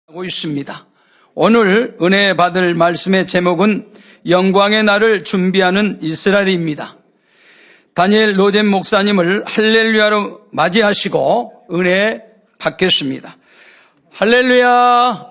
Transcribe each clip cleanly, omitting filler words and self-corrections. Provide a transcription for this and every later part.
하고 있습니다. 오늘 은혜 받을 말씀의 제목은 영광의 날을 준비하는 이스라엘입니다. 다니엘 로젠 목사님을 할렐루야로 맞이하시고 은혜 받겠습니다. 할렐루야.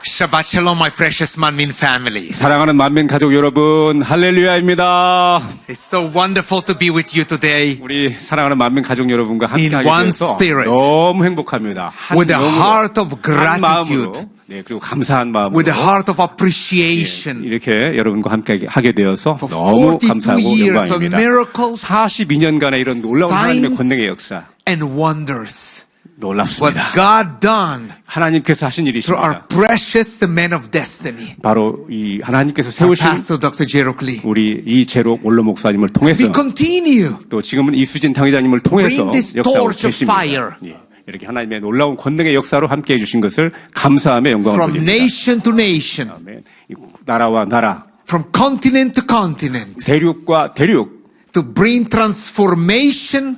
Shabbat Shalom, my precious Manmin family. 사랑하는 만민 가족 여러분, 할렐루야입니다. It's so wonderful to be with you today 우리 사랑하는 만민 가족 여러분과 In 함께하게 one 돼서 spirit. 너무 행복합니다. 한 with a 영으로, heart of 한 gratitude, 마음으로, 네, 그리고 감사한 마음으로 with a heart of 예, appreciation 이렇게 여러분과 함께하게 되어서 for 너무 42 감사하고 years of 영광입니다. miracles 42년간의 이런 놀라운 하나님의 signs, 권능의 역사 and wonders. What 놀랍습니다. God done 하나님께서 하신 through our 일이십니다. precious man of destiny, 바로 이 하나님께서 our 세우신 Pastor Dr. Jerokli. 우리 이재록 원로 목사님을 통해서 We continue 또 지금은 이수진 당회장님을 통해서 Bring this 역사하고 torch of 계십니다. fire. 예, 이렇게 하나님의 놀라운 권능의 역사로 함께해 주신 것을 감사하며 영광을 from 돌립니다. nation to nation, 아멘. 이 나라와 나라, from continent to continent, 대륙과 대륙, to bring transformation,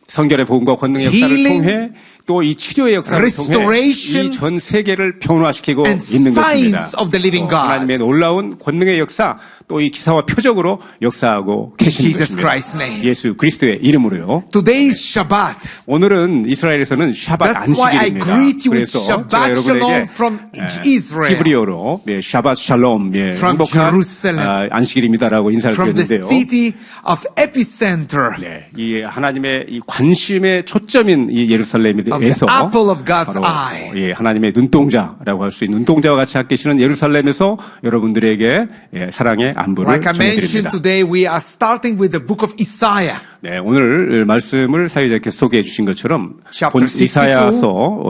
성결의 복음과 권능의 역사를 Healing, 통해 또 이 치료의 역사를 restoration, 통해 이 전 세계를 변화시키고 and 있는 것입니다. signs of the living 또 God. 하나님의 놀라운 권능의 역사, 또 이 기사와 표적으로 역사하고 계시는 Jesus 것입니다. Christ's name. 예수 그리스도의 이름으로요. Today is Shabbat. 오늘은 이스라엘에서는 샤밧 That's why I 안식일입니다. greet you with 그래서 제가 Shabbat 여러분에게 Shalom from Israel, 히브리어로 샤밧 샬롬, From 행복한 Jerusalem, 안식일입니다라고 인사를 from the 드렸는데요. city of epicenter, 네, 이 하나님의 이 관심의 초점인 이 of the 예루살렘에서 apple of God's 바로 eye. 하나님의 눈동자라고 할 수 있는 눈동자와 같이 계시는 예루살렘에서 여러분들에게 사랑의 안부를 Like I mentioned 전해드립니다. today, we are starting with the book of Isaiah. 네, 오늘 말씀을 사회자께서 소개해 주신 것처럼 Chapter 62, 이사야서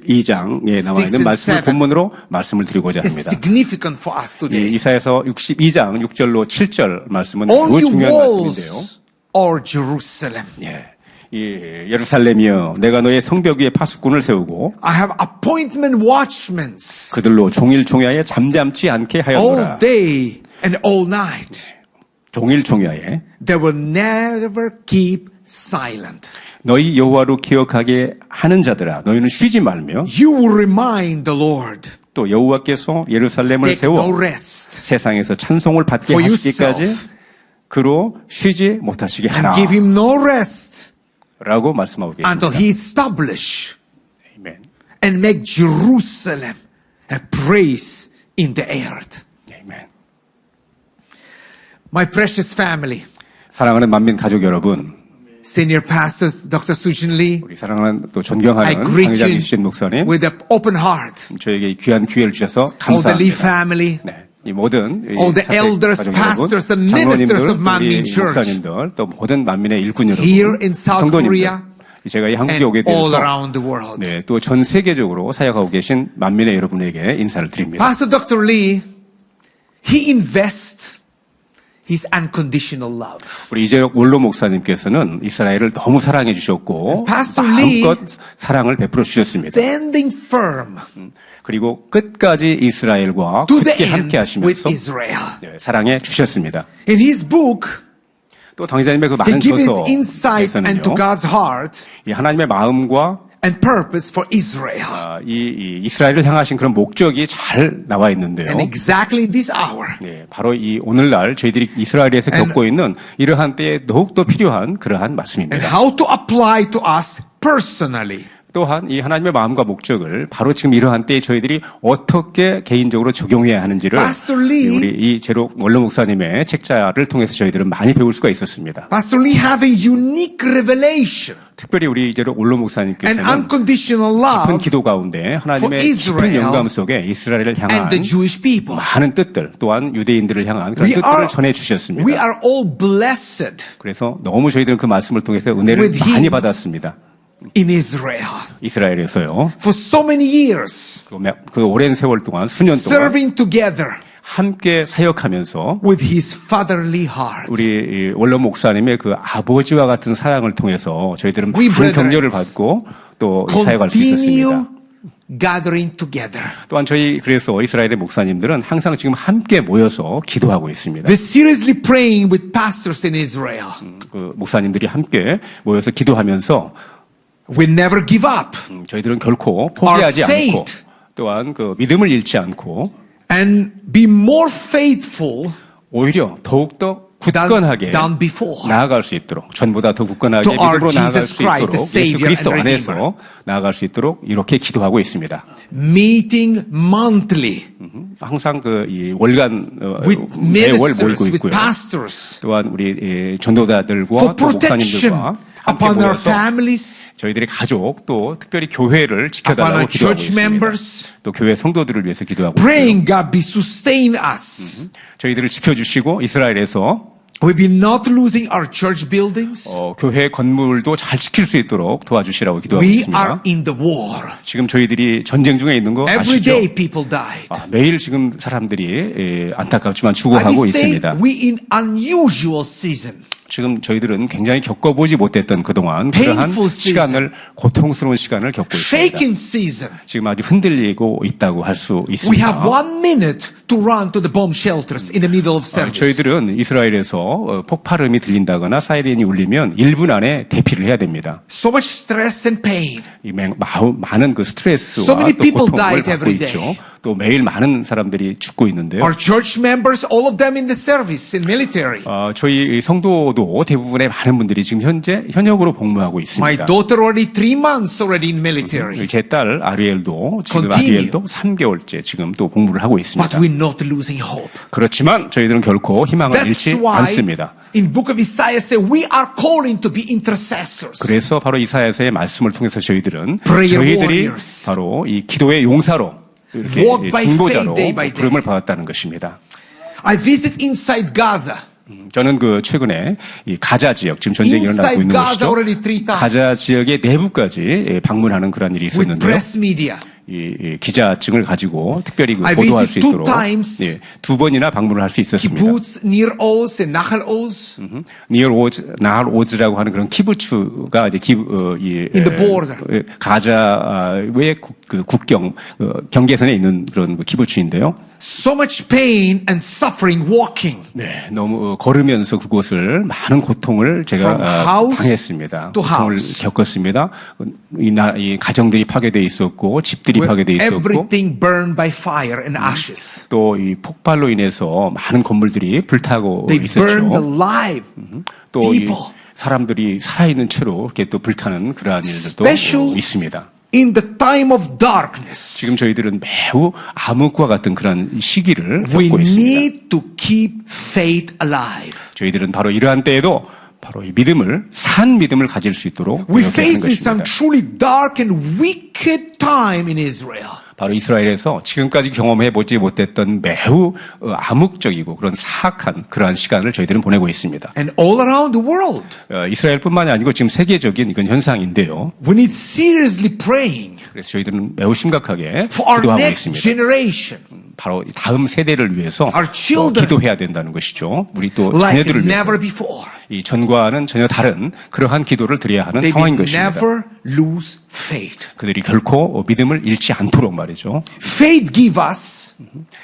62장에 나와 6 있는 and 말씀을 7. 본문으로 말씀을 드리고자 It's 합니다. significant for us 이 today. 이사야서 62장 6절로 7절 말씀은 All 매우 you 중요한 말씀인데요. walls are Jerusalem. 예, 이 예루살렘이여, 내가 너의 성벽 위에 파수꾼을 세우고 I have appointment watchmen 그들로 종일 종야에 잠잠치 않게 하였노라. all day and all night. 종일 종야에 They will never keep silent. 너희 여호와로 기억하게 하는 자들아, 너희는 쉬지 말며 You will remind the Lord. 또 여호와께서 예루살렘을 Take no 세워 rest 세상에서 찬송을 받게 for 하시기까지 yourself. 그로 쉬지 못하시게 하라 and give him no rest 라고 말씀하고 until 계십니다. he establish 아멘. and make Jerusalem a praise in the earth. 아멘. My precious family, 사랑하는 만민 가족 여러분, Senior Pastor Dr. Sujin Lee, 우리 사랑하는 또 I 존경하는 greet 당회장 you 이수진 목사님, with an open heart. 저에게 이 귀한 기회를 주셔서 All the Lee 감사합니다. family, 네, 이 모든 이 all the 사택 elders, 가족 pastors, and 여러분, ministers 장로님들, of Manmin 우리 Church 목사님들, 또 모든 만민의 일꾼 여러분, here in South 성도님들, Korea 제가 이 한국에 and 오게 all 되어서 around the world. 네, 또 전 세계적으로 사역하고 계신 만민의 여러분에게 인사를 드립니다. Pastor Dr. Lee, he invests his unconditional love. 우리 이재록 원로 목사님께서는 이스라엘을 너무 사랑해 주셨고 Pastor Lee 마음껏 사랑을 베풀어 주셨습니다. Standing firm 그리고 끝까지 이스라엘과 to the 굳게 end 함께 with 하시면서 Israel. 네, 사랑해 주셨습니다. In his book, 또 당회장님의 그 he 많은 gives insight 저서에서는요, into God's heart 이 하나님의 마음과 and purpose for Israel. 이 이스라엘을 향하신 그런 목적이 잘 나와 있는데요. And exactly in this hour, 네, 바로 이 오늘날 저희들이 이스라엘에서 And- 겪고 있는 이러한 때에 더욱더 필요한 그러한 and 말씀입니다. how to apply to us personally. 또한 이 하나님의 마음과 목적을 바로 지금 이러한 때에 저희들이 어떻게 개인적으로 적용해야 하는지를 Pastor Lee- 우리 이 제록 원로 목사님의 책자를 통해서 저희들은 많이 배울 수가 있었습니다. Pastor Lee have a unique revelation 특별히 우리 제록 원로 and 목사님께서는 unconditional 깊은 love 기도 가운데 하나님의 for 깊은 Israel 영감 속에 이스라엘을 향한 and the Jewish people. 많은 뜻들, 또한 유대인들을 향한 그런 We 뜻들을 are- 전해 We 주셨습니다. are all blessed 그래서 너무 저희들은 그 말씀을 통해서 은혜를 With him. 많이 받았습니다. in Israel 이스라엘에서요. for so many years, 그 오랜 세월 동안, 수년 동안 serving together 함께 사역하면서 with his fatherly heart. 우리 이 원로 목사님의 그 아버지와 같은 사랑을 통해서 저희들은 We 많은 brethren 격려를 받고 또 이 사역할 수 continue 있었습니다. gathering together. 또한 저희 그래서 이스라엘의 목사님들은 항상 지금 함께 모여서 기도하고 있습니다. They're seriously praying with pastors in Israel. 그 목사님들이 함께 모여서 기도하면서 We never give up 저희들은 결코 포기하지 Our faith. 않고 또한 그 믿음을 잃지 않고 and be more faithful 오히려 더욱더 굳건하게 than before. 나아갈 수 있도록 전보다 더 굳건하게 To our 믿음으로 나아갈 Jesus 수 Christ, 있도록 the 예수 Savior 그리스도 and 안에서 Redeemer. 나아갈 수 있도록 이렇게 기도하고 있습니다. Meeting monthly 항상 그 이 월간 with 매월 ministers, 모이고 with 있고요. pastors 또한 우리 전도자들과 for 또 protection 목사님들과 함께 upon our 모여서 families, 저희들의 가족 또 특별히 교회를 upon 지켜달라고 our 기도하고 church 있습니다. members, 또 교회 성도들을 위해서 기도하고 있고요. praying God be sustain us. 저희들을 지켜주시고 이스라엘에서 We'll be not losing our church buildings. 교회 건물도 잘 지킬 수 있도록 도와주시라고 기도하고 We 있습니다. are in the war. 지금 저희들이 전쟁 중에 있는 거 Every 아시죠? day people died. 매일 지금 사람들이 안타깝지만 I 죽어가고 will say 있습니다. we in unusual season. 지금 저희들은 굉장히 겪어보지 못했던 그동안 그러한 Painful season. 시간을 고통스러운 시간을 겪고 있습니다. Shaking season. 지금 아주 흔들리고 있다고 할 수 We 있습니다. have 1 minute to run to the bomb shelters in the middle of service. 저희들은 이스라엘에서 폭발음이 들린다거나 사이렌이 울리면 1분 안에 대피를 해야 됩니다. So much stress and pain. 많은 그 스트레스와 So many 또 people 고통을 died 받고 every 있죠. day. 또 매일 많은 사람들이 죽고 있는데요. Our church members, all of them in the service, in military. 저희 성도도 대부분의 많은 분들이 지금 현재 현역으로 복무하고 My 있습니다. daughter already 3 months already in military. 제 딸 아리엘도 지금 Continue. 아리엘도 3개월째 지금 또 복무를 하고 있습니다. But we're not losing hope. 그렇지만 저희들은 결코 희망을 That's 잃지 why 않습니다. in book of Isaiah say we are calling to be intercessors. 그래서 바로 이사야서의 말씀을 통해서 저희들이 Prayer warriors. 바로 이 기도의 용사로 이렇게 Walk by 중보자로 faith day by day. 부름을 받았다는 것입니다. I visit inside Gaza. 저는 그 최근에 이 가자 지역 지금 전쟁이 일어나고 Inside 있는 Gaza 것이죠. already 3 times. 가자 지역의 내부까지 방문하는 그런 일이 With 있었는데요. press media. 이 기자증을 가지고 특별히 그 I 보도할 visit 수 2 있도록 times. 2번이나 방문을 할 수 있었습니다. Kibbutz, Nir Oz, and Nahal Oz. 니얼 오즈, 나할 오즈라고 하는 그런 키부츠가 이제 In the border. 가자의 그 국경 경계선에 있는 그런 그 키부츠인데요. So much pain and suffering walking. 네, 너무 걸으면서 그곳을 많은 고통을 제가 From house 당했습니다. to 고통을 house. 겪었습니다. 이 가정들이 파괴돼 있었고 집들이 Where 파괴돼 있었고 everything burned by fire and ashes. 또 이 폭발로 인해서 많은 건물들이 불타고 They burned 있었죠. alive. 또 이 people. 사람들이 살아있는 채로 이렇게 또 불타는 그러한 일들도 Special 있습니다. In the time of darkness, 지금 저희들은 매우 암흑과 같은 그런 시기를 we 겪고 있습니다. need to keep faith alive. 저희들은 바로 이러한 때에도 바로 이 믿음을 산 믿음을 가질 수 있도록 We're 노력해야 하는 facing some 것입니다. truly dark and wicked time in Israel. 바로 이스라엘에서 지금까지 경험해 보지 못했던 매우 암흑적이고 그런 사악한 그러한 시간을 저희들은 보내고 있습니다. And all around the world, 이스라엘뿐만이 아니고 지금 세계적인 이건 현상인데요. we need seriously praying 그래서 저희들은 매우 심각하게 for our 기도하고 next 있습니다. generation, 바로 다음 세대를 위해서 Our children. 기도해야 된다는 것이죠. 우리 또 like 자녀들을 위해서 never before. 이 전과는 전혀 다른 그러한 기도를 드려야 하는 They 상황인 will 것입니다. never lose faith. 그들이 결코 믿음을 잃지 않도록 말이죠. Faith give us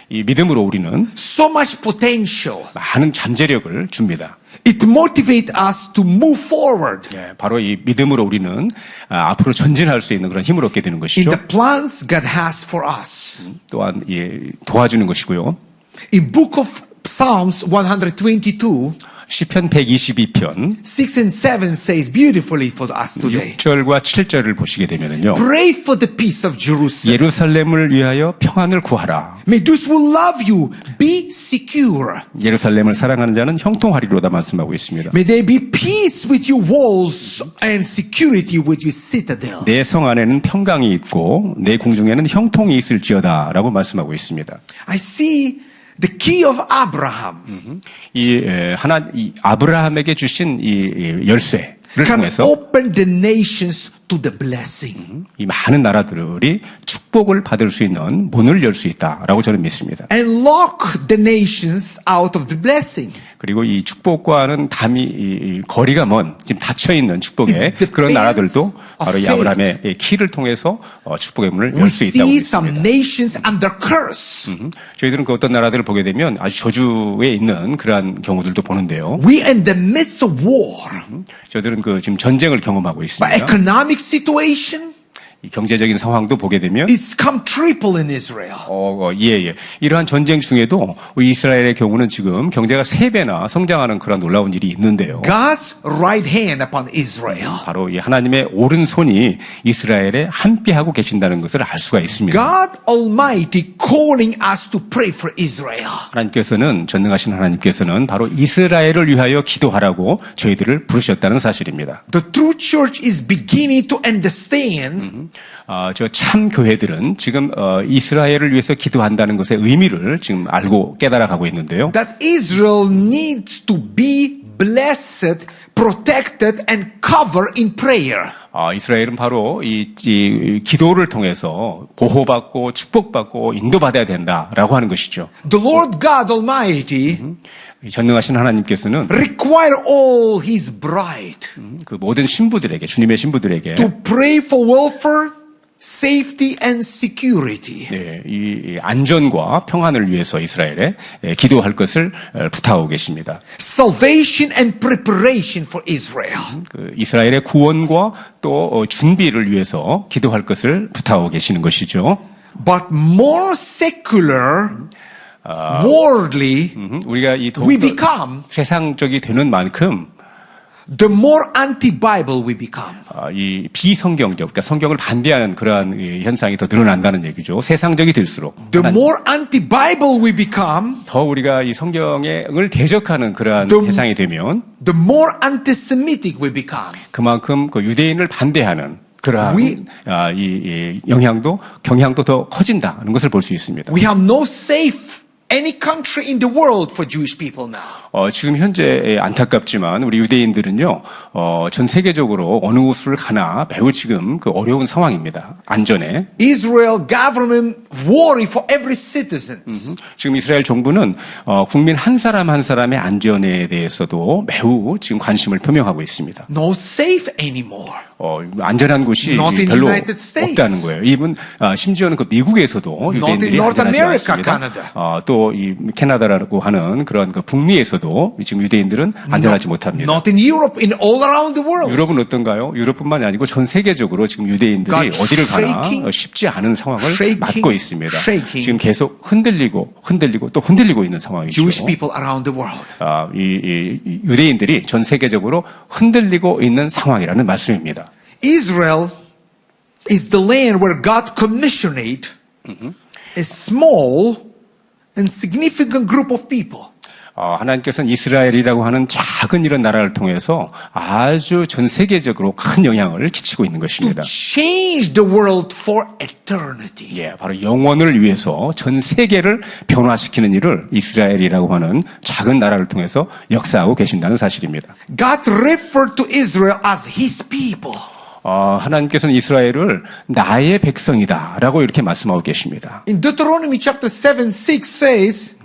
이 믿음으로 우리는 so much potential. 많은 잠재력을 줍니다. It motivates us to move forward 바로 이 믿음으로 우리는 앞으로 전진할 수 있는 그런 힘을 얻게 되는 in 것이죠. the plans God has for us. 또한 도와주는 것이고요. In book of Psalms 122, 시편 122편 6 and 7 says beautifully for us today. 6절과 7절을 보시게 되면은요. Pray for the peace of Jerusalem. 예루살렘을 위하여 평안을 구하라. May those who love you be secure. 예루살렘을 사랑하는 자는 형통하리로다 말씀하고 있습니다. May there be peace with your walls and security with your citadel. 내 성 안에는 평강이 있고 내 궁중에는 형통이 있을지어다라고 말씀하고 있습니다. I see the key of Abraham 이 아브라함에게 주신 이 열쇠를 can 통해서 open the nations to the blessing. 이 많은 나라들이 축복을 받을 수 있는 문을 열 수 있다라고 저는 믿습니다. And lock the nations out of the blessing. 그리고 이 축복과는 이 거리가 먼 지금 닫혀 있는 축복에 It depends 그런 나라들도 바로 이 faith. 아브라함의 키를 통해서 축복의 문을 We 열 수 있다고 see some 믿습니다. nations under curse. 저희들은 그 어떤 나라들을 보게 되면 아주 저주에 있는 그러한 경우들도 보는데요. We are in the midst of war. 저희들은 그 지금 전쟁을 경험하고 But 있습니다. economic situation, 이 경제적인 상황도 보게 되면 it's come triple in Israel. 예. 이러한 전쟁 중에도 우리 이스라엘의 경우는 지금 경제가 3배나 성장하는 그런 놀라운 일이 있는데요. God's right hand upon Israel. 바로 이 하나님의 오른손이 이스라엘에 함께하고 계신다는 것을 알 수가 있습니다. God Almighty calling us to pray for Israel. 하나님께서는 전능하신 하나님께서는 바로 이스라엘을 위하여 기도하라고 저희들을 부르셨다는 사실입니다. The true church is beginning to understand 저 참 교회들은 지금 이스라엘을 위해서 기도한다는 것의 의미를 지금 알고 깨달아가고 있는데요. that Israel needs to be blessed, protected, and covered in prayer. 이스라엘은 바로 이 기도를 통해서 보호받고 축복받고 인도받아야 된다라고 하는 것이죠. The Lord God Almighty 이 전능하신 하나님께서는 require all His bride 그 모든 신부들에게 주님의 신부들에게 to pray for welfare, safety, and security. 네, 이 안전과 평안을 위해서 이스라엘에 기도할 것을 부탁하고 계십니다. Salvation and preparation for Israel. 그 이스라엘의 구원과 또 준비를 위해서 기도할 것을 부탁하고 계시는 것이죠. But more secular, worldly 우리가 이 we 더욱더 become, 세상적이 되는 만큼 the more anti-Bible we become. 이 비성경적, 그러니까 성경을 반대하는 그러한 이 현상이 더 늘어난다는 얘기죠. 세상적이 될수록 The more anti-Bible we become, 더 우리가 이 성경을 대적하는 그러한 The- 대상이 되면 the more anti-Semitic we become. 그만큼 그 유대인을 반대하는 그러한 We- 이 경향도 더 커진다는 것을 볼 수 있습니다. We have no safe any country in the world for Jewish people now. 지금 현재 안타깝지만 우리 유대인들은요, 전 세계적으로 어느 곳을 가나 매우 지금 그 어려운 상황입니다. 안전에. Israel government worry for every citizen. 지금 이스라엘 정부는 국민 한 사람 한 사람의 안전에 대해서도 매우 지금 관심을 표명하고 있습니다. No safe anymore. 안전한 곳이 Not in 별로 United States. 없다는 거예요. 이분 심지어는 그 미국에서도 유대인들이 North 안전하지 America, 않습니다. Canada. 또 이 캐나다라고 하는 그런 그 북미에서도 지금 유대인들은 안전하지 못합니다. Not in Europe, in all around the world. 유럽은 어떤가요? 유럽뿐만이 아니고 전 세계적으로 지금 유대인들이 God 어디를 가나 shaking, 쉽지 않은 상황을 shaking, 맞고 있습니다. shaking. 지금 계속 흔들리고 또 흔들리고 있는 상황이죠. Jewish people around the world. 이 유대인들이 전 세계적으로 흔들리고 있는 상황이라는 말씀입니다. Israel is the land where God commissioned a small and significant group of people. 하나님께서는 이스라엘이라고 하는 작은 이런 나라를 통해서 아주 전 세계적으로 큰 영향을 끼치고 있는 To 것입니다. change the world for eternity. 예, 바로 영원을 위해서 전 세계를 변화시키는 일을 이스라엘이라고 하는 작은 나라를 통해서 역사하고 계신다는 사실입니다. God referred to Israel as His people. 하나님께서는 이스라엘을 나의 백성이다라고 이렇게 말씀하고 계십니다. In Deuteronomy chapter 7:6 says,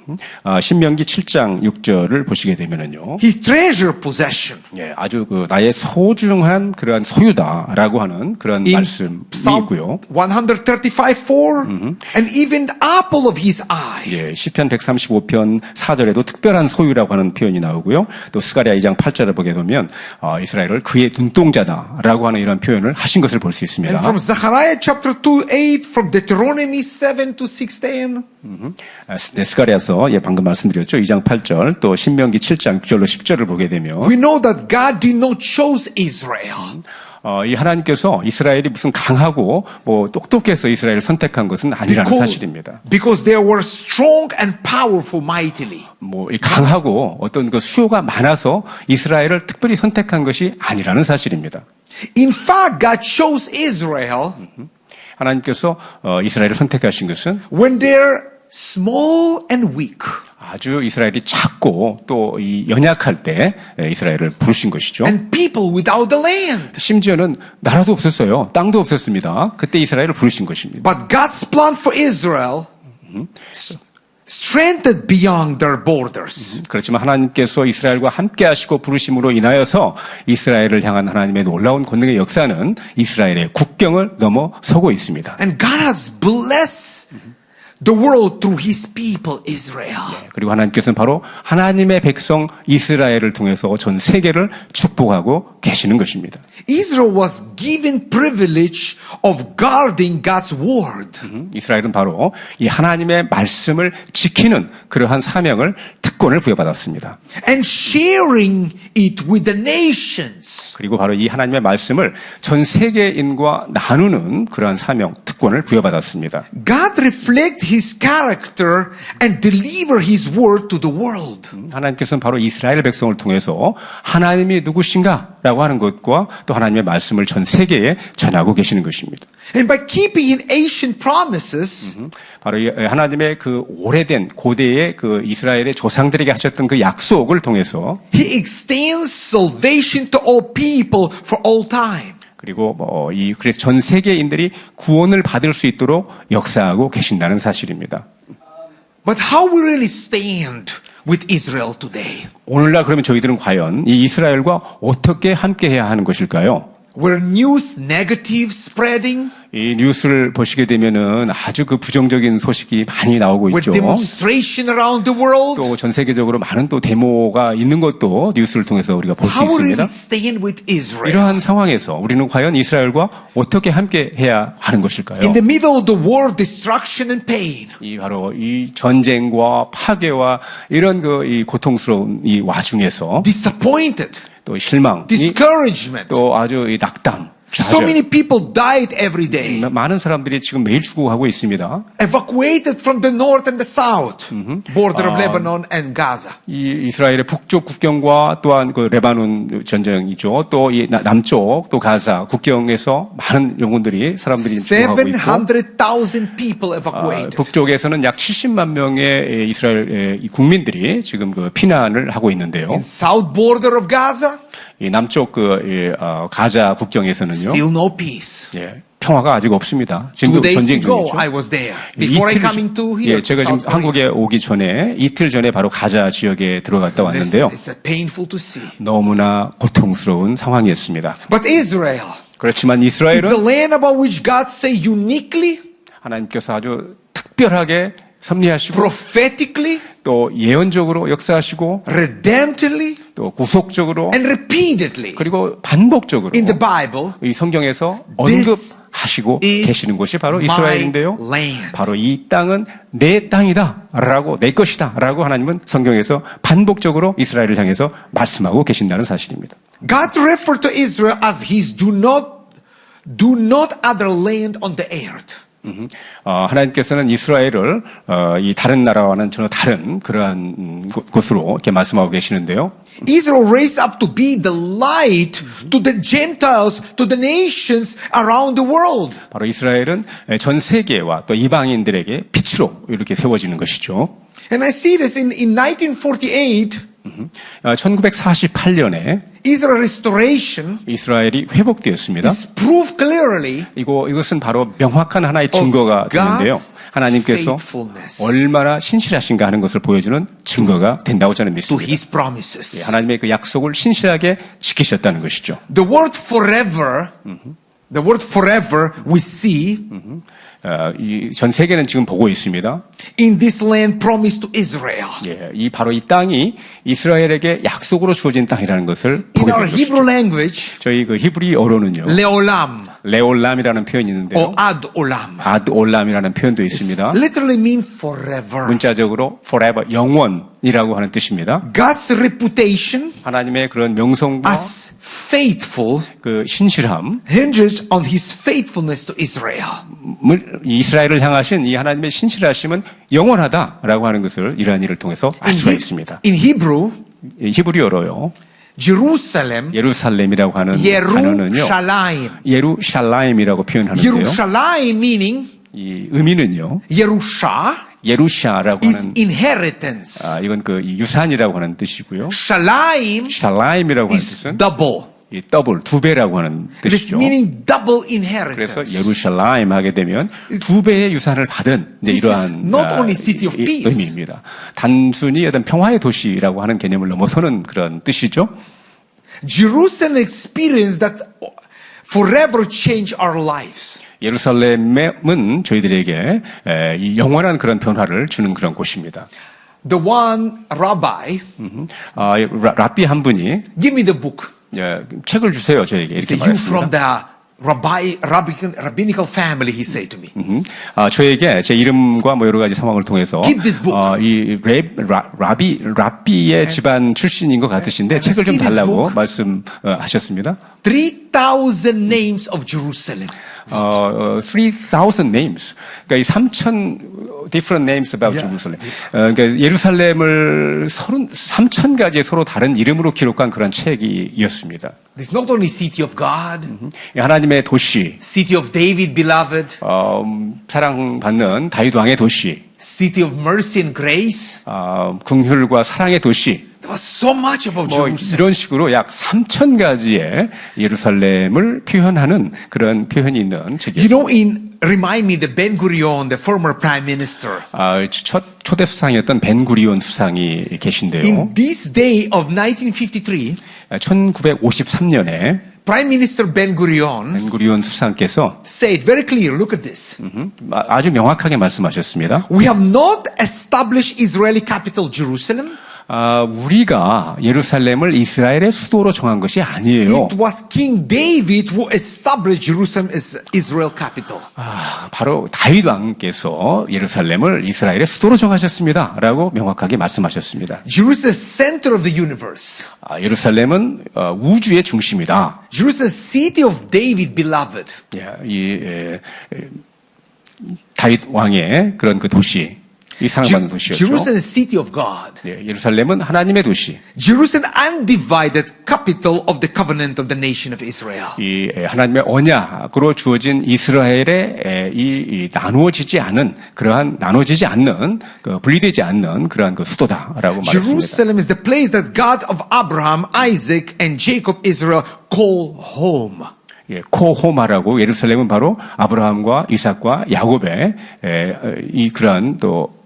신명기 7장 6절을 보시게 되면은요. His treasure possession. 예, 아주 그 나의 소중한 그러한 소유다라고 하는 그런 In 말씀이 Psalm 있고요. 135:4, and even the apple of His eye. 예, 시편 135편 4절에도 특별한 소유라고 하는 표현이 나오고요. 또 스가랴 2장 8절을 보게 되면 이스라엘을 그의 눈동자다라고 하는 이런 표현을 하신 것을 볼 수 있습니다. And from Zechariah chapter 2:8, from Deuteronomy 7-6:10. 네, 스가랴서 방금 말씀드렸죠. 2장 8절 또 신명기 7장 6절로 10절을 보게 되면 We know that God did not choose Israel. 이 하나님께서 이스라엘이 무슨 강하고 똑똑해서 이스라엘을 선택한 것은 아니라는 사실입니다. Because they were strong and powerful mightily. 이 강하고 어떤 그 수요가 많아서 이스라엘을 특별히 선택한 것이 아니라는 사실입니다. In fact, God chose Israel 하나님께서 이스라엘을 선택하신 것은 when they're small and weak. 아주 이스라엘이 작고 또 이 연약할 때 이스라엘을 부르신 것이죠. And people without the land. 심지어는 나라도 없었어요. 땅도 없었습니다. 그때 이스라엘을 부르신 것입니다. But God's plan for Israel strengthened beyond their borders. 그렇지만 하나님께서 이스라엘과 함께 하시고 부르심으로 인하여서 이스라엘을 향한 하나님의 놀라운 권능의 역사는 이스라엘의 국경을 넘어서고 있습니다. And God has blessed the world through his people Israel. 그리고 하나님께서는 바로 하나님의 백성 이스라엘을 통해서 전 세계를 축복하고 계시는 것입니다. Israel was given privilege of guarding God's word. 이스라엘은 바로 이 하나님의 말씀을 지키는 그러한 사명을 특권을 부여받았습니다. And sharing it with the nations. 그리고 바로 이 하나님의 말씀을 전 세계인과 나누는 그러한 사명, 특권을 부여받았습니다. God reflect his character and deliver his word to the world. 하나님께서는 바로 이스라엘 백성을 통해서 하나님이 누구신가라고 하는 것과 또 하나님의 말씀을 전 세계에 전하고 계시는 것입니다. And by keeping in ancient promises, 바로 이 하나님의 그 오래된 고대의 그 이스라엘의 조상들에게 하셨던 그 약속을 통해서 he extends salvation to all people for all time. 그리고 그래서 전 세계인들이 구원을 받을 수 있도록 역사하고 계신다는 사실입니다. But how we really stand with Israel today? 오늘날 그러면 저희들은 과연 이 이스라엘과 어떻게 함께해야 하는 것일까요? Where news negative spreading, 이 뉴스를 보시게 되면은 아주 그 부정적인 소식이 많이 나오고 with 있죠. demonstration around the world. 또 전 세계적으로 많은 또 데모가 있는 것도 뉴스를 통해서 우리가 볼 수 How we 있습니다. really stand with Israel? 이러한 상황에서 우리는 과연 이스라엘과 어떻게 함께 해야 하는 것일까요? In the middle of the war, destruction and pain. 이 바로 이 전쟁과 파괴와 이런 이 고통스러운 이 와중에서 Disappointed, 또 실망, discouragement. 또 아주 이 낙담, So many 좌절. people died every day. 많은 사람들이 지금 매일 죽어가고 있습니다. Evacuated from the north and the south, border of Lebanon and Gaza. 이 이스라엘의 북쪽 국경과 또한 그 레바논 전쟁이죠. 또 이 남쪽 또 가자 국경에서 많은 영혼들이 사람들이 죽어가고 있고 700,000 people evacuated. 북쪽에서는 약 70만 명의 이스라엘 국민들이 지금 그 피난을 하고 있는데요. In south border of Gaza, 이 남쪽 가자 국경에서는요. still no peace. 예, 평화가 아직 없습니다. 2 지금도 days 전쟁 ago, 중이죠. I was there. Before I coming to here, 예, 제가 to 지금 South Korea. 한국에 오기 전에 이틀 전에 바로 가자 지역에 들어갔다 왔는데요. It's painful to see. 너무나 고통스러운 상황이었습니다. But Israel 그렇지만 is the 이스라엘은 land about which God say uniquely, 하나님께서 아주 특별하게 섭리하시고 prophetically, 또 예언적으로 역사하시고 redemptively, 또 구속적으로 and repeatedly 그리고 반복적으로 in the Bible. 이 성경에서 This 언급하시고 is 계시는 곳이 바로 my 이스라엘인데요. land. 바로 이 땅은 내 땅이다라고 내 것이다라고 하나님은 성경에서 반복적으로 이스라엘을 향해서 말씀하고 계신다는 사실입니다. God referred to Israel as his do not other land on the earth. 하나님께서는 이스라엘을 이 다른 나라와는 전혀 다른 그러한 곳으로 이렇게 말씀하고 계시는데요. Israel raised up to be the light to the Gentiles, to the nations around the world. 바로 이스라엘은 전 세계와 또 이방인들에게 빛으로 이렇게 세워지는 것이죠. And I see this in 1948, 1948년에 Israel restoration 이스라엘이 회복되었습니다. is proof clearly 이것은 바로 명확한 하나의 증거가 되는데요. God's 하나님께서 faithfulness 얼마나 신실하신가 하는 것을 보여주는 증거가 된다고 저는 to 믿습니다. his promises. 하나님의 그 약속을 신실하게 지키셨다는 것이죠. The word forever we see 이 전 세계는 지금 보고 있습니다. in this land promised to Israel. 이 바로 이 땅이 이스라엘에게 약속으로 주어진 땅이라는 것을 In 보게 our 된 Hebrew 것이죠. language, 저희 그 히브리어로는요. leolam 레올람이라는 표현이 있는데요. or ad olam 아드올람이라는 표현도 있습니다. literally mean forever. 문자적으로 forever 영원이라고 하는 뜻입니다. God's reputation 하나님의 그런 명성과 as faithful 그 신실함, hinges on his faithfulness to Israel. 이스라엘을 향하신 이 하나님의 신실하심은 영원하다라고 하는 것을 이러한 일을 통해서 알 수가 있습니다. In Hebrew, 히브리어로요. Jerusalem, 예루살렘이라고 하는 단어는요. 예루샬라임이라고 표현하는데요. Jerusalem meaning 이 의미는요. Yerusha 예루샤라고 is 하는 inheritance. 이건 그 유산이라고 하는 뜻이고요. Shalaim 샬라임이라고 하는 is 뜻은 double. 이 더블, 두 배라고 하는 It is 뜻이죠. meaning double 그래서 inheritance. 예루살렘 하게 되면 두 배의 유산을 받은 이제 This is 이러한 not only city of peace. 의미입니다. 단순히 어떤 평화의 도시라고 하는 개념을 넘어서는 그런 뜻이죠. Jerusalem experienced that forever change our lives. 예루살렘은 저희들에게 이 영원한 그런 변화를 주는 그런 곳입니다. The one rabbi, 랍비 한 분이 give me the book. 책을 주세요 저에게 이렇게 Say, you from 말했습니다. the rabbinical family, he said to me. 저에게 제 이름과 뭐 여러 가지 상황을 통해서 Give this book. 이 랍비의 집안 출신인 것 같으신데 책을 좀 see this 달라고 book? 말씀하셨습니다. 3,000 names of Jerusalem. 3,000 names. 그러니까 이 3,000 different names about Jerusalem. 그러니까 예루살렘을 3,000가지의 서로 다른 이름으로 기록한 그런 책이었습니다. It's not only city of God, 하나님의 도시, city of David, beloved, 사랑받는 다윗 왕의 도시, city of mercy and grace. 긍휼과 사랑의 도시. There was so much about 뭐 Jerusalem. 이런 식으로 약 3,000가지의 예루살렘을 표현하는 그런 표현이 있는 책이에요. You know, remind me the Ben Gurion, the former prime minister. 첫 초대 수상이었던 벤구리온 수상이 계신데요. In this day of 1953, 1953년에 Prime Minister Ben Gurion 벤구리온 수상께서 said very clear, look at this. 아주 명확하게 말씀하셨습니다. We have not established Israeli capital Jerusalem. 우리가 예루살렘을 이스라엘의 수도로 정한 것이 아니에요. It was King David who established Jerusalem as Israel capital. 바로 다윗 왕께서 예루살렘을 이스라엘의 수도로 정하셨습니다. 라고 명확하게 말씀하셨습니다. Jerusalem is center of the universe. 예루살렘은 우주의 중심이다. Jerusalem city of David, beloved. 다윗 왕의 그런 그 도시. 이 사랑받는 도시였죠. Jerusalem is city of God. 예루살렘은 하나님의 도시. Jerusalem undivided capital of the covenant of the nation of Israel. 이 하나님의 언약으로 주어진 이스라엘의 이 나누어지지 않는 분리되지 않는 그러한 그 수도다라고 말했습니다. Jerusalem is the place that God of Abraham, Isaac, and Jacob, Israel call home. 코호마라고 예루살렘은 바로 아브라함과 이삭과 야곱의 이 그러한 또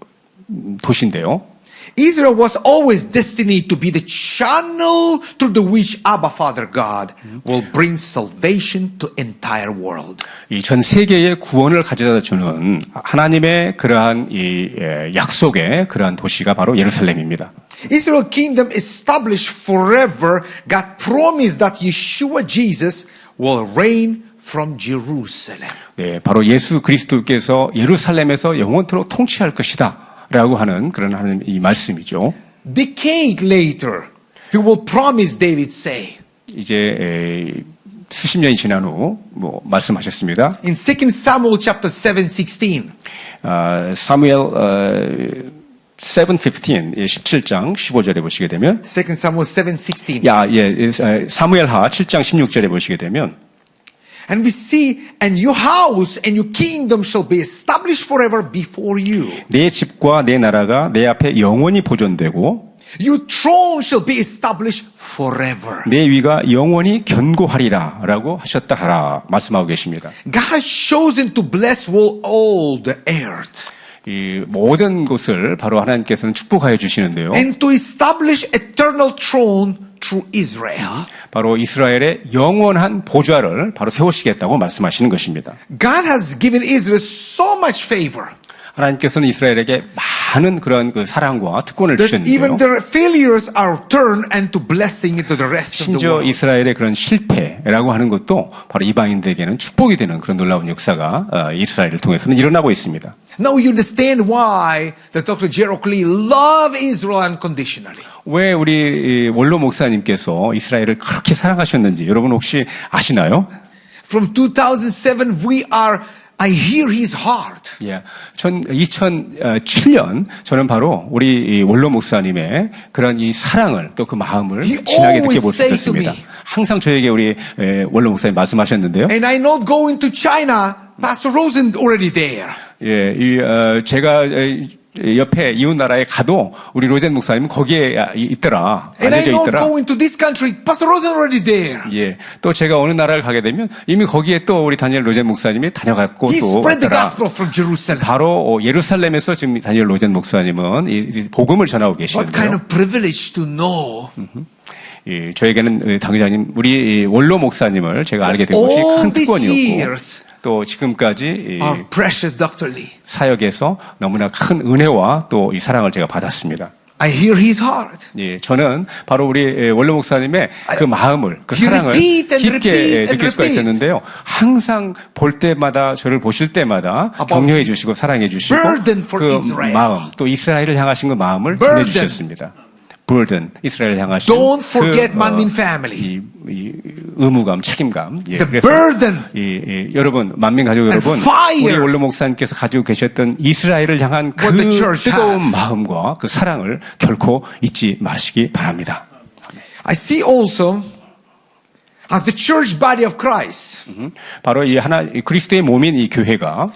도시인데요. Israel was always destined to be the channel through the which Abba Father God will bring salvation to entire world. 이 전 세계의 구원을 가져다 주는 하나님의 그러한 이 약속의 그러한 도시가 바로 예루살렘입니다. Israel kingdom established forever. God promised that Yeshua Jesus will reign from Jerusalem. 네, 바로 예수 그리스도께서 예루살렘에서 영원토록 통치할 것이다. 라고 하는 그런 하나님 이 말씀이죠. Decade later, he will promise David say. 이제 수십 년이 지난 후 뭐 말씀하셨습니다. In 2 Samuel chapter 7:16. 사무엘 7:15, 17장 15절에 보시게 되면 2 Samuel 7:16. 사무엘하 7장 16절에 보시게 되면 And we see, and your house and your kingdom shall be established forever before you. 내 집과 내 나라가 내 앞에 영원히 보존되고 Your throne shall be established forever. 내 위가 영원히 견고하리라 라고 하셨다 말씀하고 계십니다. God has chosen to bless all the earth. 이 모든 곳을 바로 하나님께서는 축복하여 주시는데요. And to establish eternal throne through Israel. 바로 이스라엘의 영원한 보좌를 바로 세우시겠다고 말씀하시는 것입니다. God has given Israel so much favor. 하나님께서는 이스라엘에게 많은 그런 그 사랑과 특권을 That 주셨는데요. even their failures are turned into blessing into the rest of the 심지어 world. 이스라엘의 그런 실패라고 하는 것도 바로 이방인들에게는 축복이 되는 그런 놀라운 역사가 이스라엘을 통해서는 일어나고 있습니다. Now you understand why the Dr. Gerald Lee loved Israel unconditionally. 왜 우리 원로 목사님께서 이스라엘을 그렇게 사랑하셨는지 여러분 혹시 아시나요? From 2007, I hear his heart. 2007년 저는 바로 우리 원로 목사님의 그런 이 사랑을 또 그 마음을 He 진하게 always 느껴볼 수 say to 있었습니다. me. 항상 저에게 우리 원로 목사님 말씀하셨는데요. And I not going to China. Pastor Rosen already there. 제가 옆에 이웃 나라에 가도 우리 로젠 목사님은 거기에 있더라. And I 알려져 don't 있더라. go into this country. Pastor Rosen already there. 예. 또 제가 어느 나라를 가게 되면 이미 거기에 또 우리 다니엘 로젠 목사님이 다녀갔고 He 또 spread the 왔더라. gospel from Jerusalem. 바로 예루살렘에서 지금 다니엘 로젠 목사님은 이 복음을 전하고 What kind 계시는데요. of privilege to know 예, 저에게는 당장님 우리 원로 목사님을 제가 알게 된 것이 all 큰 these 특권이었고 years 또 지금까지 이 our precious Dr. Lee. 사역에서 너무나 큰 은혜와 또 이 사랑을 제가 받았습니다. I hear his heart. 예, 저는 바로 우리 원로 목사님의 그 마음을, 그 You 사랑을 repeat and 깊게 repeat and 느낄 수가 repeat. 있었는데요. 항상 볼 때마다, 저를 보실 때마다 About 격려해 his 주시고 사랑해 주시고 burden for 그 Israel. 마음, 또 이스라엘을 향하신 그 마음을 Burden. 전해주셨습니다. burden, 이스라엘을 향하신 Don't forget 그, 만민 family. 이 의무감, 책임감. 예, The 그래서 burden. 여러분, 만민 가족 여러분, fire. 우리 원로 목사님께서 가지고 계셨던 이스라엘을 향한 그 What the church 뜨거운 have. 마음과 그 사랑을 결코 잊지 마시기 바랍니다. I see also as the church body of Christ, 바로 이 그리스도의 몸인 이 교회가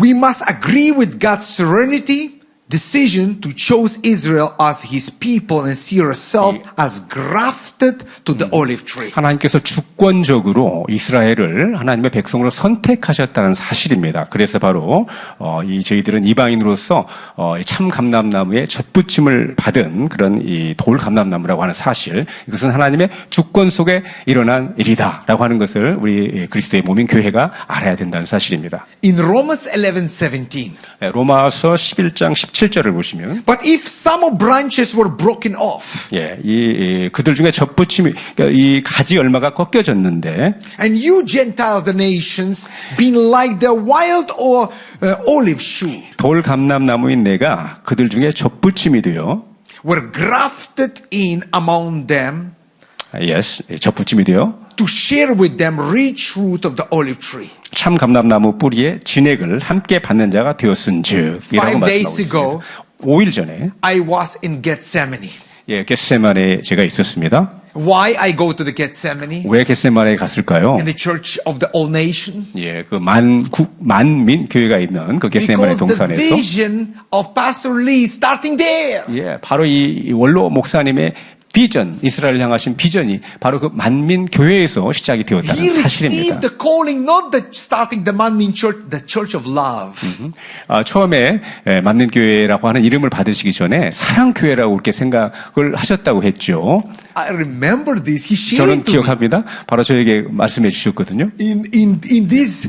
we must agree with God's serenity decision to choose Israel as his people and see ourselves as grafted to the olive tree. 하나님께서 주권적으로 이스라엘을 하나님의 백성으로 선택하셨다는 사실입니다. 그래서 바로 이 저희들은 이방인으로서 이 참 감람나무의 젖붙임을 받은 그런 이 돌 감람나무라고 하는 사실, 이것은 하나님의 주권 속에 일어난 일이다라고 하는 것을 우리 그리스도의 몸인 교회가 알아야 된다는 사실입니다. In Romans 11:17. 로마서 11장 17절을 보시면 But if some branches were broken off, 그들 중에 젖붙임이 그러니까 이 가지 얼마가 꺾여졌는데 and you Gentiles, the nations, being like the wild or olive shoot, 돌 감람나무인 내가 그들 중에 젖붙임이 되어 were grafted in among them 젖붙임이 되어 to share with them rich fruit of the olive tree. 참 감람나무 뿌리에 진액을 함께 받는 자가 되었은즉 이라고 5 days 말씀하고 ago, 있습니다. 5일 전에 I was in Gethsemane. 겟세마네에 제가 있었습니다. Why I go to the Gethsemane? 왜 겟세마네에 갔을까요? In the church of the all nation? 그 만민 교회가 있는 그 겟세마네 Because the 동산에서 vision of Pastor Lee is starting there. 바로 이 원로 목사님의 비전, 이스라엘을 향하신 비전이 바로 그 만민 교회에서 시작이 He 되었다는 사실입니다. received the calling, not the starting the Manmin Church, the Church of Love. 처음에 만민 교회라고 하는 이름을 받으시기 전에 사랑 교회라고 그렇게 생각을 하셨다고 했죠. I remember this. He 저는 shared to me. 기억합니다. 바로 저에게 말씀해 주셨거든요. In this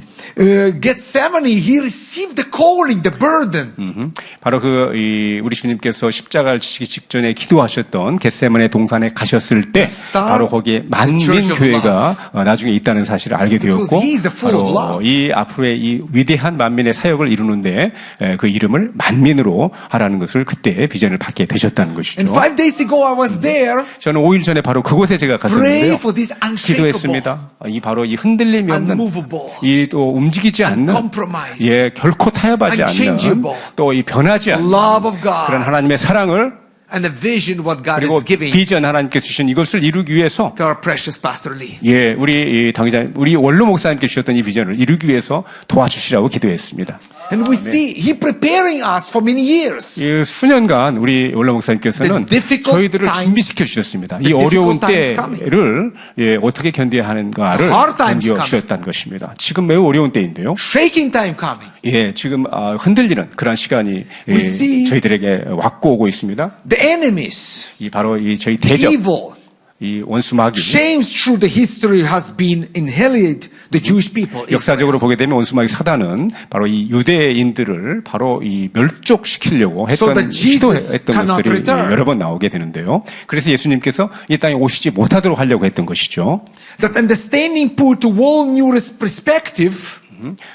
Gethsemane, he received the calling, the burden. 바로 우리 주님께서 십자가를 지시기 직전에 기도하셨던 겟세마네 동산에 가셨을 때 바로 거기에 만민 교회가 나중에 있다는 사실을 알게 되었고 Because he is the full of 바로 love. 이 앞으로의 이 위대한 만민의 사역을 이루는데 그 이름을 만민으로 하라는 것을 그때 비전을 받게 되셨다는 것이죠. And 5 days ago, I was there. 저는 5일 전에 바로 그곳에 제가 Pray 갔었는데요. for this unshakeable, 기도했습니다. 바로 이 흔들림이 없는 unmovable, 이 또 움직이지 않는 uncompromised, 결코 타협하지 않는 unchangeable, 또 이 변하지 않는 love of God. 그런 하나님의 사랑을 and the vision what God 그리고 is giving 비전 하나님께서 주신 이것을 이루기 위해서 to our precious Pastor Lee. 우리 당장 우리 원로 목사님께 주셨던 이 비전을 이루기 위해서 도와주시라고 기도했습니다. And we see He preparing us for many years. 수년간 우리 원로 목사님께서는 The difficult 저희들을 times, 준비시켜 주셨습니다. 이 the 어려운 difficult times 때를 어떻게 견뎌야 하는가를 hard times 견뎌 주셨다는 것입니다. 지금 매우 어려운 때인데요. Shaking time coming. 지금 흔들리는 그런 시간이 We see 저희들에게 왔고 오고 있습니다. The enemies, 바로 저희 대적, evil, 이 원수마귀. James through the history has been inherited the Jewish people. 역사적으로 보게 되면 원수마귀 사단은 바로 이 유대인들을 바로 이 멸족시키려고 So 했던 that Jesus 시도했던 cannot 것들이 return. 여러 번 나오게 되는데요. 그래서 예수님께서 이 땅에 오시지 못하도록 하려고 했던 것이죠. That understanding put to all new perspective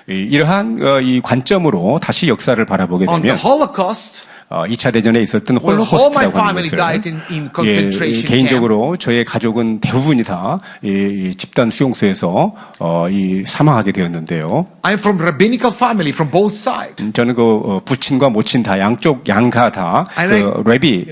이러한 이 관점으로 다시 역사를 바라보게 on the 되면 Holocaust, 2차 대전에 있었던 Well, all my 홀로코스트라고 하는 family 것을 died in concentration 개인적으로 저의 가족은 대부분이 다 이 집단 수용소에서 이 사망하게 되었는데요. I'm from rabbinical family from both sides. 저는 그 부친과 모친 다 양쪽 양가 다 그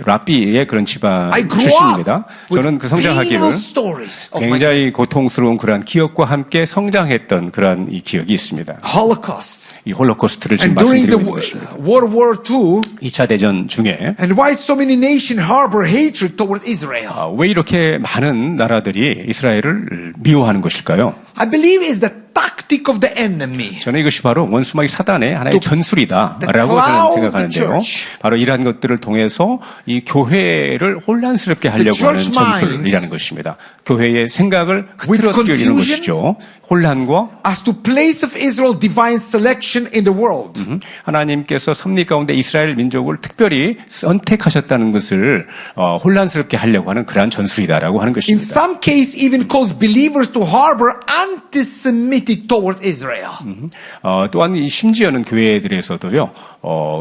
라비의 그런 집안 I grew 출신입니다. up with 저는 그 painful 성장하기를 stories of my 굉장히 고통스러운 그러한 기억과 함께 성장했던 그러한 이 기억이 있습니다. Holocaust. 이 홀로코스트를 지금 And during the 말씀드리고 있는 것입니다. World War II, 2차 대전 중에 and why so many nations harbor hatred toward Israel? 왜 이렇게 많은 나라들이 이스라엘을 미워하는 것일까요? I believe it's the tactic of the enemy. 저는 이것이 바로 원수마귀 사단의 하나의 전술이다라고 저는 생각하는데요. 바로 이러한 것들을 통해서 이 교회를 혼란스럽게 하려고 하는 전술이라는 것입니다. 교회의 생각을 흐트러뜨리는 것이죠. 혼란과 As to place of Israel divine selection in the world. 하나님께서 섭리 가운데 이스라엘 민족을 특별히 선택하셨다는 것을 혼란스럽게 하려고 하는 그러한 전술이다라고 하는 In 것입니다. some case, even cause believers to harbor anti-Semitic toward Israel. 또한 이 심지어는 교회들에서도요,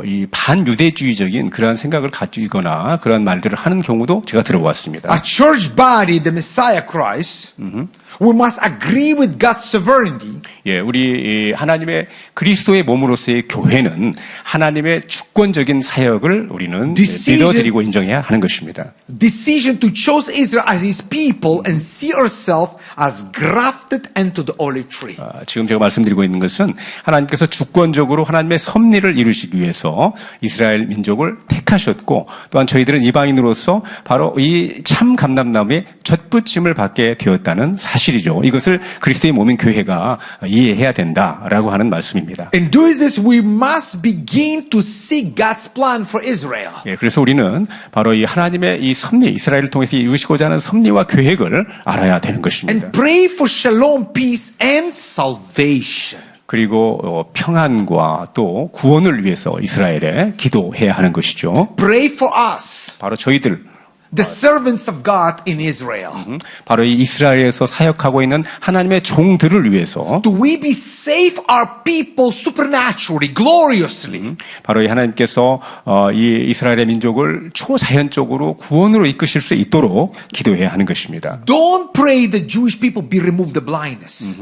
이 반유대주의적인 그러한 생각을 가지거나 그런 말들을 하는 경우도 제가 들어봤습니다. A church body, the Messiah Christ, we must agree with God's sovereignty. 예, 우리 하나님의 그리스도의 몸으로서의 교회는 하나님의 주권적인 사역을 우리는 믿어드리고 인정해야 하는 것입니다. Decision to choose Israel as His people and see ourselves as grafted into the olive tree. 지금 제가 말씀드리고 있는 것은 하나님께서 주권적으로 하나님의 섭리를 이루시기 위해서 이스라엘 민족을 택하셨고 또한 저희들은 이방인으로서 바로 이 참 감람나무의 젖붙임을 받게 되었다는 사실이죠. 이것을 그리스도의 몸인 교회가 이해해야 된다라고 하는 말씀입니다. In doing this, we must begin to seek God's plan for Israel. 예, 그래서 우리는 바로 이 하나님의 이 섭리, 이스라엘을 통해서 이루시고자 하는 섭리와 계획을 알아야 되는 것입니다. And pray for shalom, peace, and salvation. 그리고 평안과 또 구원을 위해서 이스라엘에 기도해야 하는 것이죠. Pray for us, 바로 저희들, the servants of God in Israel. 바로 이 이스라엘에서 사역하고 있는 하나님의 종들을 위해서 Do we be save our people supernaturally, gloriously? 바로 이 하나님께서 이 이스라엘의 민족을 초자연적으로 구원으로 이끄실 수 있도록 기도해야 하는 것입니다. Don't pray the Jewish people be removed the blindness.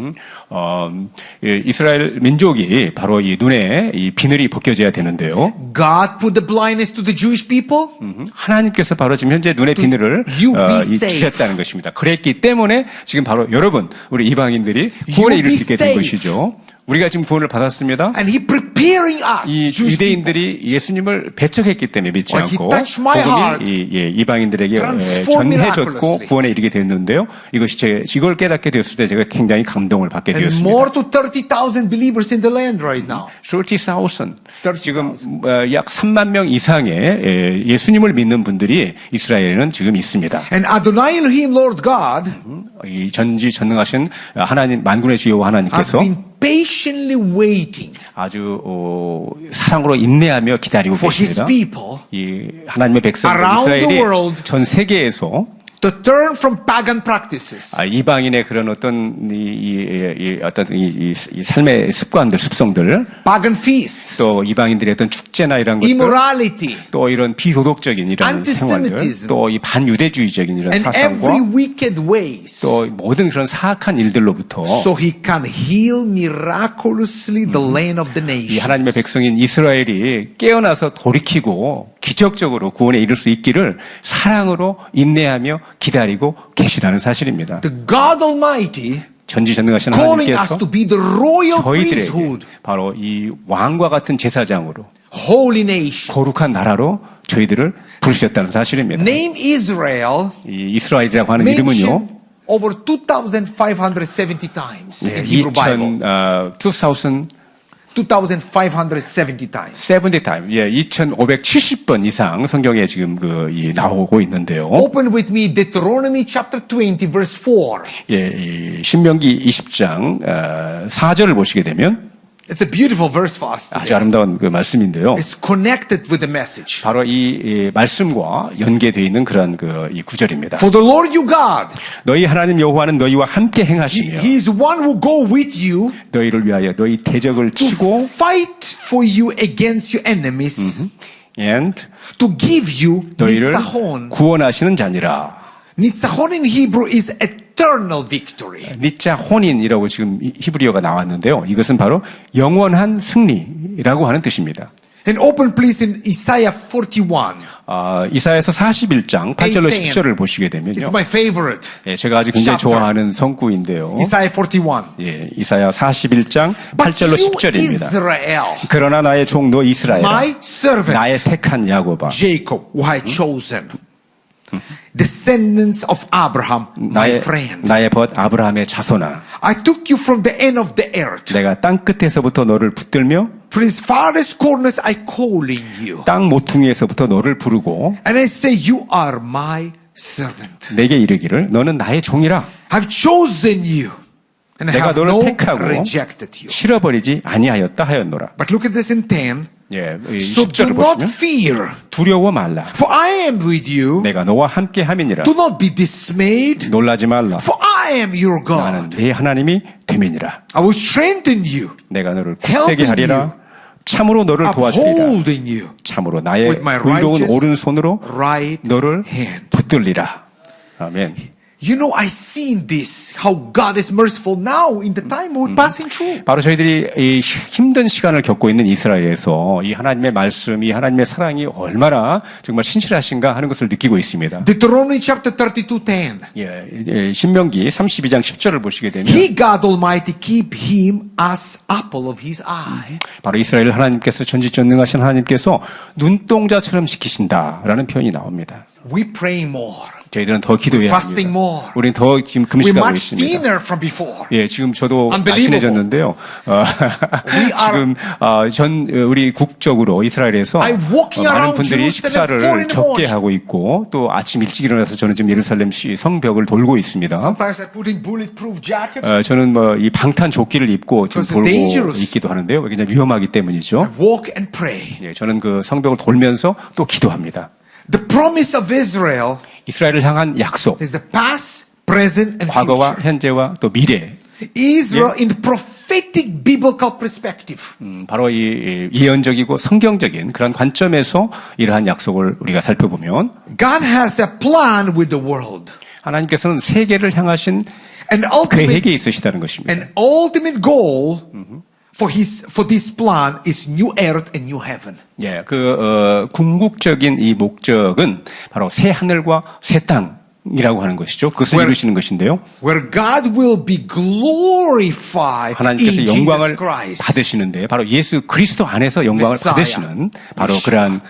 이스라엘 민족이 바로 이 눈에 이 비늘이 벗겨져야 되는데요. God put the blindness to the Jewish people. 하나님께서 바로 지금 현재 눈의 비늘을 You be 주셨다는 것입니다. 그랬기 때문에 지금 바로 여러분 우리 이방인들이 구원에 You 이를 be 수 있게 된 saved. 것이죠. 우리가 지금 구원을 받았습니다. And He preparing us, 이 Jewish people. 유대인들이 예수님을 배척했기 때문에 믿지 Well, he 않고 touched my heart. 복음이 이방인들에게 Transform 전해졌고 miraculously. 구원에 이르게 되었는데요. 이것이 이걸 깨닫게 되었을 때 제가 굉장히 감동을 받게 And 되었습니다. more to 30,000 believers in the land right now. 30,000. 지금 약 3만 명 이상의 예수님을 믿는 분들이 이스라엘에는 지금 있습니다. And Adonai Elohim, Lord God, 이 전지전능하신 하나님 만군의 주여 has 하나님께서 been patiently waiting 아주 사랑으로 인내하며 기다리고 for His 계십니다. people 이 하나님의 백성들 Around the 이스라엘이 world. 전 세계에서 to turn from pagan practices. 이방인의 그런 어떤 이 삶의 습관들, 습성들, Pagan feasts, 또 이방인들의 어떤 축제나 이런 것들, immorality, 또 이런 비도덕적인 이런 생활들, Antisemitism. 또 이 반유대주의적인 이런 and 사상과 every wicked ways. 또 모든 그런 사악한 일들로부터 So He can heal miraculously the land of the 이 nation. 하나님의 백성인 이스라엘이 깨어나서 돌이키고 기적적으로 구원에 이를 수 있기를 사랑으로 인내하며 기다리고 계시다는 사실입니다. The God Almighty 전지전능하신 calling us 하나님께서 to be the royal 저희들에게 priesthood, 바로 이 왕과 같은 제사장으로 holy nation. 거룩한 나라로 저희들을 부르셨다는 사실입니다. Name Israel 이 이스라엘이라고 하는 이름은요. mentioned over 2,570 times in Hebrew Bible. 2,570 times. 70 time, 2,570번 이상 성경에 지금 나오고 있는데요. Open with me Deuteronomy chapter 20 verse 4. 이 신명기 20장 4절을 보시게 되면 It's a beautiful verse for us 아주 today. 아름다운 그 말씀인데요. It's connected with the message. 바로 이 말씀과 연계되어 있는 그런 이 구절입니다. For the Lord your God, 너희 하나님 여호와는 너희와 함께 행하시며 He is one who go with you 너희를 위하여 너희 대적을 to 치고 fight for you against your enemies. and to give you 너희를 nitzahon. 구원하시는 자니라. Nitzahon in Hebrew is eternal victory. 니짜 혼인이라고 지금 히브리어가 나왔는데요. 이것은 바로 영원한 승리라고 하는 뜻입니다. And open please in Isaiah 41. 이사야서 41장 8절로 10절을 보시게 It's 되면요. my favorite. 예, 제가 아주 굉장히 chapter. 좋아하는 성구인데요. Isaiah 41. 예, 이사야 41장 But 8절로 you 10절입니다. Israel, 그러나 나의 종 너 이스라엘아, my servant, 나의 택한 야곱아, Jacob, who I chosen, descendants of Abraham, my friend. 나의 벗 아브라함의 자손아, I took you from the end of the earth. 내가 땅 끝에서부터 너를 붙들며 From its farthest corners I calling you. 땅 모퉁이에서부터 너를 부르고 And I say, you are my servant. 내게 이르기를 너는 나의 종이라. I've chosen you. And I 내가 have 너를 not 택하고 rejected you. 실어버리지 아니하였다 하였노라. But look at this in 10. 예, 이 So do 10절을 not 보시면 fear, 두려워 말라. for I am with you. 내가 너와 함께 함이니라. Do not be dismayed, 놀라지 말라. for I am your 나는 God. 네 하나님이 됨이니라. I will strengthen you, 내가 너를 Helping 굳세게 하리라. 참으로 너를 도와주리라. upholding you, 참으로 나의 with my 의로운 righteous 오른손으로 right 너를 hand. 붙들리라. 아멘. You know, I see in this how God is merciful now in the time we're passing through. 바로 저희들이 이 힘든 시간을 겪고 있는 이스라엘에서 이 하나님의 말씀, 이 하나님의 사랑이 얼마나 정말 신실하신가 하는 것을 느끼고 있습니다. Deuteronomy chapter 32:10. 예, 신명기 32장 10절을 보시게 되면 He, God Almighty, keep him as apple of his eye. 바로 이스라엘 하나님께서 전지전능하신 하나님께서 눈동자처럼 지키신다라는 표현이 나옵니다. We pray more. 저희들은 더 기도해야 Fasting 합니다. more. 우리는 더 지금 We're 금식하고 much 있습니다. thinner from before. 예, 지금 저도 Unbelievable. 날씬해졌는데요. We are- 지금 우리 국적으로 이스라엘에서 I'm walking 많은 around 분들이 Jerusalem 4 in 식사를 the 적게 morning. 하고 있고 또 아침 일찍 일어나서 저는 지금 예루살렘 시 성벽을 돌고 있습니다. Sometimes I put in bulletproof jacket. 저는 이 방탄 조끼를 입고 지금 Because it's 돌고 dangerous. 있기도 하는데요. 그냥 위험하기 때문이죠. Walk and pray. 예, 저는 그 성벽을 돌면서 또 기도합니다. The promise of Israel 이스라엘을 향한 약속, is the past, present, and 과거와 future. 현재와 또 미래. Israel in the prophetic biblical perspective. 바로 이 예언적이고 성경적인 그런 관점에서 이러한 약속을 우리가 살펴보면 God has a plan with the world. 하나님께서는 세계를 향하신 An ultimate, 계획이 있으시다는 것입니다. an ultimate goal for this plan is new earth and new heaven. 예, 궁극적인 이 목적은 바로 새 하늘과 새 땅이라고 하는 것이죠. 그것을 Where- 이루시는 것인데요. Where God will be glorified 하나님께서 in 영광을 Jesus Christ. 받으시는데 바로 예수 그리스도 안에서 영광을 메시아. 받으시는 바로 메시아. 그러한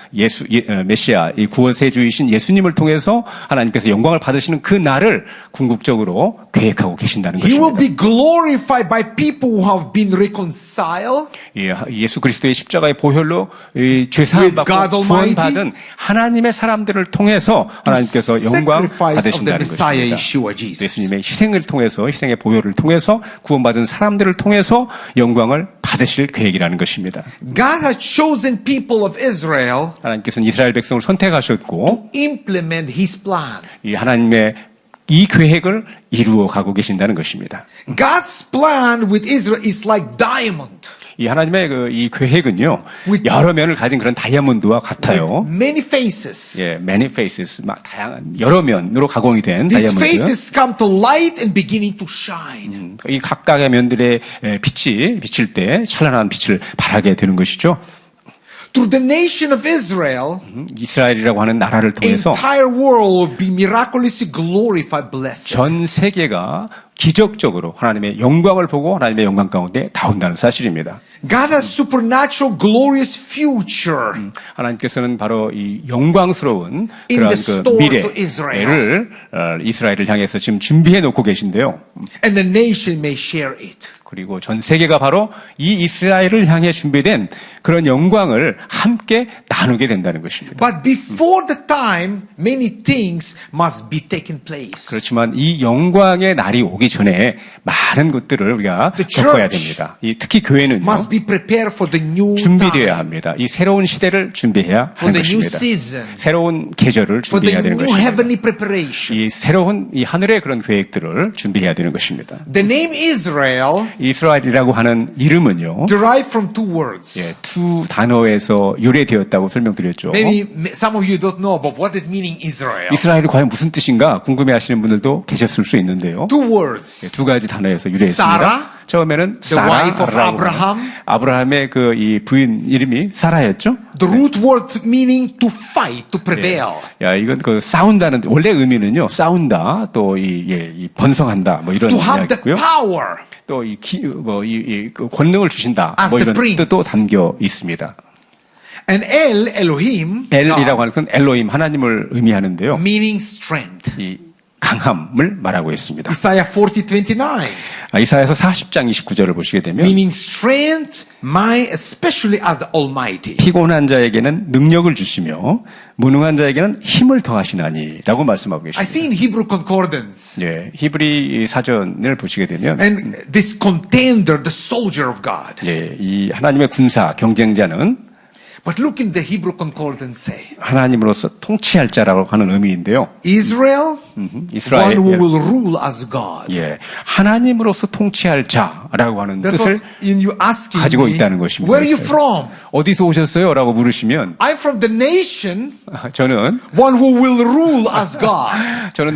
메시아, 이 구원세주이신 예수님을 통해서 하나님께서 영광을 받으시는 그 날을 궁극적으로 계획하고 계신다는 He will 것입니다. be glorified by people who have been reconciled 예수 그리스도의 십자가의 보혈로 죄사함 With God 받고 Almighty. 구원받은 하나님의 사람들을 통해서 하나님께서 영광 sacrifice of the 받으신다는 Messiah, 것입니다. Yeshua Jesus. 예수님의 희생을 통해서 희생의 보혈을 통해서 구원받은 사람들을 통해서 영광을 받으실 계획이라는 것입니다. God has chosen people of Israel 하나님께서는 이스라엘 백성을 선택하셨고 to implement His plan. 이 하나님의 이 계획을 이루어 가고 계신다는 것입니다. God's plan with Israel is like diamond. 이 하나님의 이 계획은요, 여러 면을 가진 그런 다이아몬드와 같아요. Many faces. 예, many faces, 다양한 여러 면으로 가공이 된 These 다이아몬드. faces come to light and beginning to shine. 이 각각의 면들의 빛이 비칠 때 찬란한 빛을 발하게 되는 것이죠. Through the nation of Israel, 이스라엘이라고 하는 나라를 통해서 entire world will be miraculously glorified, blessed. 전 세계가 기적적으로 하나님의 영광을 보고 하나님의 영광 가운데 나온다는 사실입니다. God has supernatural glorious future. 하나님께서는 바로 이 영광스러운 In 그런 the store to 미래를 이스라엘을 향해서 지금 준비해 놓고 계신데요. And the nation may share it. 그리고 전 세계가 바로 이 이스라엘을 향해 준비된 그런 영광을 함께 나누게 된다는 것입니다. But before the time, many things must be taken place. 그렇지만 이 영광의 날이 오기 오기 전에 많은 것들을 우리가 The 겪어야 church 됩니다. 특히 교회는요. must be prepared for the new 준비되어야 time, 합니다. 이 새로운 시대를 준비해야 for 하는 the new 것입니다. season, 새로운 계절을 for the 준비해야 되는 new 것입니다. heavenly preparation. 이 새로운 이 하늘의 그런 계획들을 준비해야 되는 것입니다. The name Israel 이스라엘이라고 하는 이름은요. derived from two words. 예, 두 단어에서 유래되었다고 설명드렸죠. Maybe some of you don't know about what is meaning Israel. 이스라엘이 과연 무슨 뜻인가 궁금해하시는 분들도 계셨을 수 있는데요. Two words. 예, 두 가지 단어에서 유래했습니다. 사라, 처음에는 the wife of 사라라고 Abraham. 하는 아브라함의 그 이 부인 이름이 사라였죠. The root word meaning to fight, to prevail. 야, 이건 그 싸운다는 원래 의미는요. 싸운다, 또 이 번성한다, 뭐 이런 To have the 이야기고요. power. 또 그 권능을 주신다, As 뭐 the 이런 prince. 뜻도 담겨 있습니다. And Elohim, 엘이라고 God, 하는 건 엘로힘 하나님을 의미하는데요. meaning strength. 이 강함을 말하고 있습니다. Isaiah 40:29, 이사야서 40장 29절을 보시게 되면 meaning strength, might, especially as the Almighty. 피곤한 자에게는 능력을 주시며 무능한 자에게는 힘을 더하시나니라고 말씀하고 I 계십니다. see in Hebrew concordance, 예, 히브리 사전을 보시게 되면 and this contender, the soldier of God. 예, 이 하나님의 군사 경쟁자는 But look in the Hebrew concordance say, 하나님으로서 통치할 자라고 하는 의미인데요. Israel, 이스라엘, one who will rule as God. 예, 하나님으로서 통치할 자라고 하는 That's 뜻을 what you asking 가지고 me, 있다는 것입니다. where are you from? 어디서 오셨어요? 라고 물으시면 I'm from the nation, 저는 one who will rule as God. 어느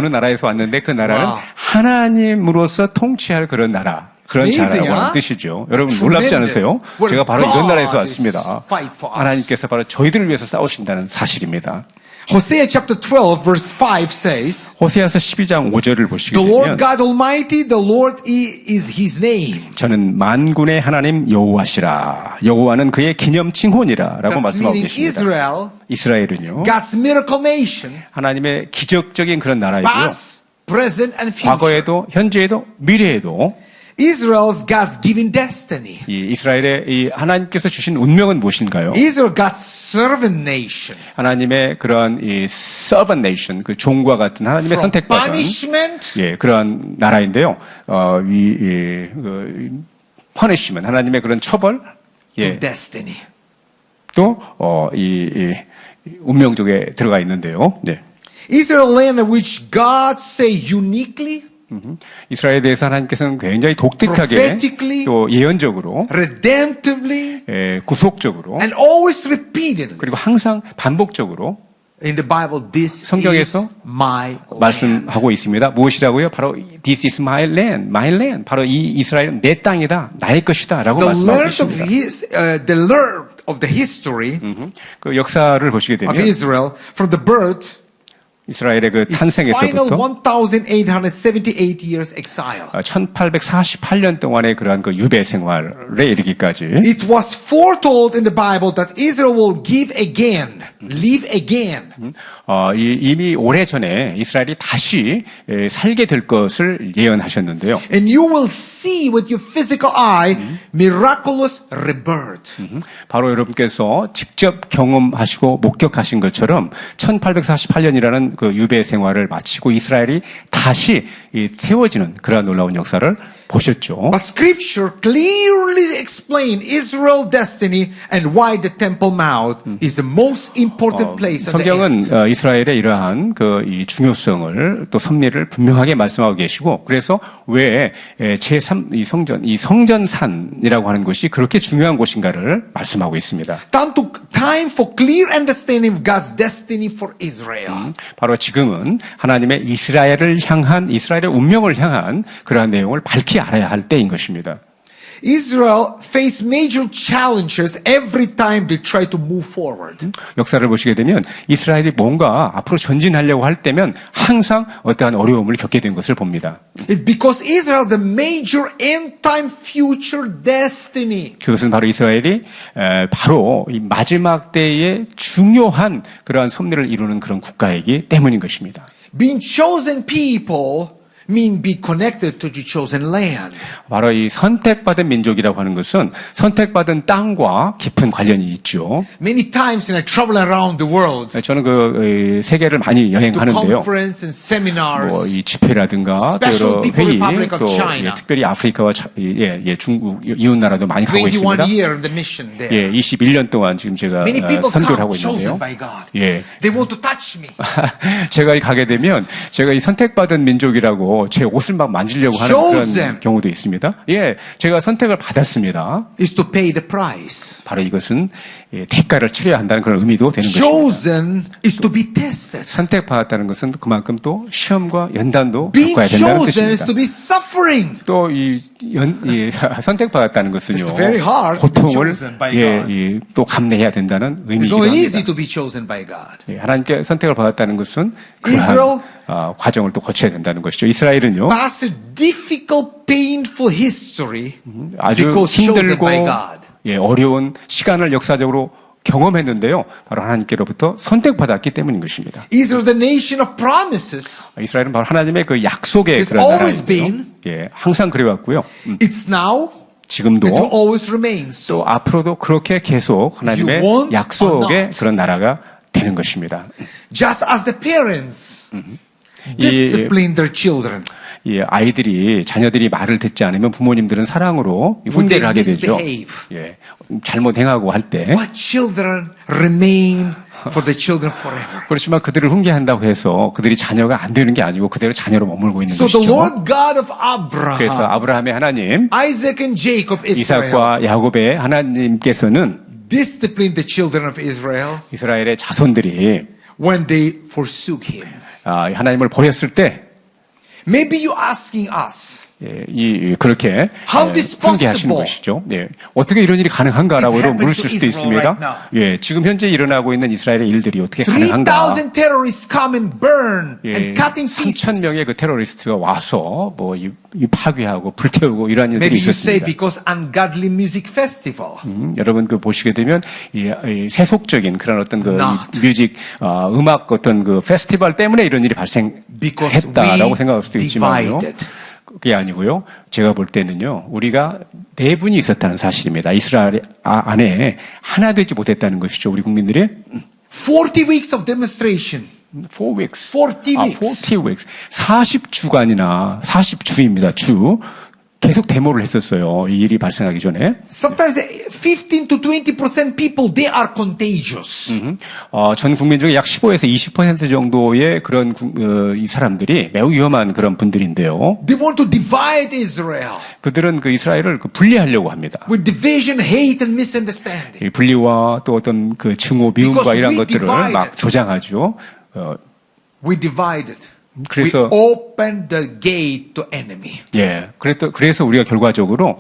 나라에서 왔는데 그 나라는 Wow. 하나님으로서 통치할 그런 나라. 그런 Amazing, 자라고 하는 huh? 뜻이죠. 여러분 놀랍지 않으세요? Tremendous. 제가 바로 Where 이런 나라에서 God is 왔습니다. fight for us. 하나님께서 바로 저희들을 위해서 싸우신다는 사실입니다. Hosea chapter 12 verse 5 says, 호세아서 12장 5절을 보시게 The Lord 되면 God Almighty, the Lord is His name. 저는 만군의 하나님 여호와시라. 여호와는 그의 기념 칭혼이라라고 That's 말씀하고 meaning 계십니다. Israel, 이스라엘은요. God's miracle nation, 하나님의 기적적인 그런 나라이고요. past, present, and future. 과거에도 현재에도 미래에도 Israel's God's given destiny. 이 이스라엘의 이 하나님께서 주신 운명은 무엇인가요? Israel, God's servant nation. 하나님의 그런 이 servant nation, 그 종과 같은 하나님의 From 선택받은 punishment 예, 그러한 나라인데요. punishment, 하나님의 그런 처벌, to 예, destiny. 또 운명 쪽에 들어가 있는데요. 네. Israel land which God say uniquely, 이스라엘에 대해서 하나님께서는 굉장히 독특하게 prophetically, 또 예언적으로, redemptively, 구속적으로, and always repeatedly. 그리고 항상 반복적으로 In the Bible, this 성경에서 is my land. 말씀하고 있습니다. 무엇이라고요? 바로 This is my land, my land. 바로 이 이스라엘은 내 땅이다, 나의 것이다라고 The 말씀하고 learned of 계십니다. the learned of the history 그 역사를 보시게 of 되면 Israel from the birth 이스라엘의 그 is final 탄생에서부터 1878 years exile. 1848년 동안의 그러한 그 유배 생활에 이르기까지 It was foretold in the Bible that Israel will give again, live again. 이미 오래전에 이스라엘이 다시 살게 될 것을 예언하셨는데요. And you will see with your physical eye miraculous rebirth. 바로 여러분께서 직접 경험하시고 목격하신 것처럼 1848년이라는 그 유배 생활을 마치고 이스라엘이 다시 세워지는 그러한 놀라운 역사를 보셨죠. But Scripture clearly explains Israel's destiny and why the Temple Mount is the most important place at the end. 성경은 이스라엘의 이러한 그 이 중요성을 또 섭리를 분명하게 말씀하고 계시고 그래서 왜 제3 이 성전산이라고 하는 곳이 그렇게 중요한 곳인가를 말씀하고 있습니다. Time for clear understanding of God's destiny for Israel. 바로 지금은 하나님의 이스라엘을 향한 이스라엘의 운명을 향한 그러한 내용을 밝히 알아야 할 때인 것입니다. Israel faced major challenges every time they try to move forward. 역사를 보시게 되면 이스라엘이 뭔가 앞으로 전진하려고 할 때면 항상 어떠한 어려움을 겪게 된 것을 봅니다. It's because Israel the major end time future destiny. 그것은 바로 이스라엘이 바로 이 마지막 때의 중요한 그러한 섭리를 이루는 그런 국가이기 때문인 것입니다. Being chosen people mean be connected to the chosen land. 바로 이 선택받은 민족이라고 하는 것은 선택받은 땅과 깊은 관련이 있죠. Many times when I travel around the world 저는 그 세계를 많이 to 여행하는데요. conference and seminars, 뭐 이 집회라든가 또 Special 여러 People 회의, Republic of 또 China. 특별히 아프리카와 중국 이웃 나라도 많이 가고 21 있습니다. year in the mission there. 예, 21년 동안 지금 제가 Many people 선교를 come 하고 chosen 있는데요. by God. 예. They want to touch me. 제가 가게 되면 제가 이 선택받은 민족이라고 제 옷을 막 만지려고 하는 Chosen. 그런 경우도 있습니다. 예, 제가 선택을 받았습니다. Is to pay the price. 바로 이것은 대가를 치러야 한다는 그런 의미도 되는 것입니다. Chosen is to be tested. 선택받았다는 것은 그만큼 또 시험과 연단도 Being 겪어야 된다는 chosen is 뜻입니다. to be suffering. 또 선택받았다는 것은요, It's very hard to be 고통을 chosen by God. 또 감내해야 된다는 It's 의미이기도 not 합니다. easy to be chosen by God. 하나님께 선택을 받았다는 것은 Israel 그러한 과정을 또 거쳐야 된다는 것이죠. 이스라엘은요, Pass a difficult, painful history 아주 because chosen 힘들고 by God. 어려운 시간을 역사적으로 경험했는데요. 바로 하나님께로부터 선택받았기 때문인 것입니다. Israel, the nation of promises, 이스라엘은 바로 하나님의 그 약속의 It's 그런 always 나라인데요. been. 항상 그래왔고요. it's now, 지금도 it will always remain so. 또 앞으로도 그렇게 계속 하나님의 You want or 약속의 not. 그런 나라가 되는 것입니다. Just as the parents 이, discipline their children. 이 아이들이 자녀들이 말을 듣지 않으면 부모님들은 사랑으로 훈계를 하게 되죠. misbehave. 잘못 행하고 할 때. But children remain for the children forever. 그렇지만 그들을 훈계한다고 해서 그들이 자녀가 안 되는 게 아니고 그대로 자녀로 머물고 있는 So the 것이죠. Lord God of 그래서 Abraham, 아브라함의 하나님, Isaac and Jacob, Israel, 이삭과 야곱의 하나님께서는 disciplined the children of Israel 이스라엘의 자손들이 when they forsook him. 하나님을 버렸을 때 Maybe you asking us, 그렇게 How this 훈계하시는 possible? 것이죠. 어떻게 이런 일이 가능한가라고 This happens 물으실 to 수도 Israel 있습니다. right 지금 현재 일어나고 있는 이스라엘의 일들이 어떻게 가능한가? 3,000 terrorists come and burn and cut in pieces. 3,000명의 그 테러리스트가 와서 이 파괴하고 불태우고 이러한 일들이 Maybe you say 있었습니다. because ungodly music festival. 여러분 그 보시게 되면 이 세속적인 그런 어떤 그 Not. 뮤직 음악 어떤 그 페스티벌 때문에 이런 일이 Because 발생했다라고 we 생각할 수도 있지만요. divided. 그게 아니고요. 제가 볼 때는요. 우리가 네 분이 있었다는 사실입니다. 이스라엘 안에 하나 되지 못했다는 것이죠. 우리 국민들이 40 weeks of demonstration. 4 weeks. 40 weeks. 40 weeks. 40주간이나 40주입니다. 주. 계속 데모를 했었어요. 이 일이 발생하기 전에. Sometimes 15 to 20% people, they are contagious. 전 국민 중에 약 15에서 20% 정도의 그런 이 사람들이 매우 위험한 그런 분들인데요. They want to divide Israel 그들은 그 이스라엘을 분리하려고 합니다. with division, hate, and misunderstanding. 이 분리와 또 어떤 그 증오, 미움과 Because 이런 we 것들을 divided. 막 조장하죠. We divided. 그래서- We opened the gate to enemy. 그래서 우리가 결과적으로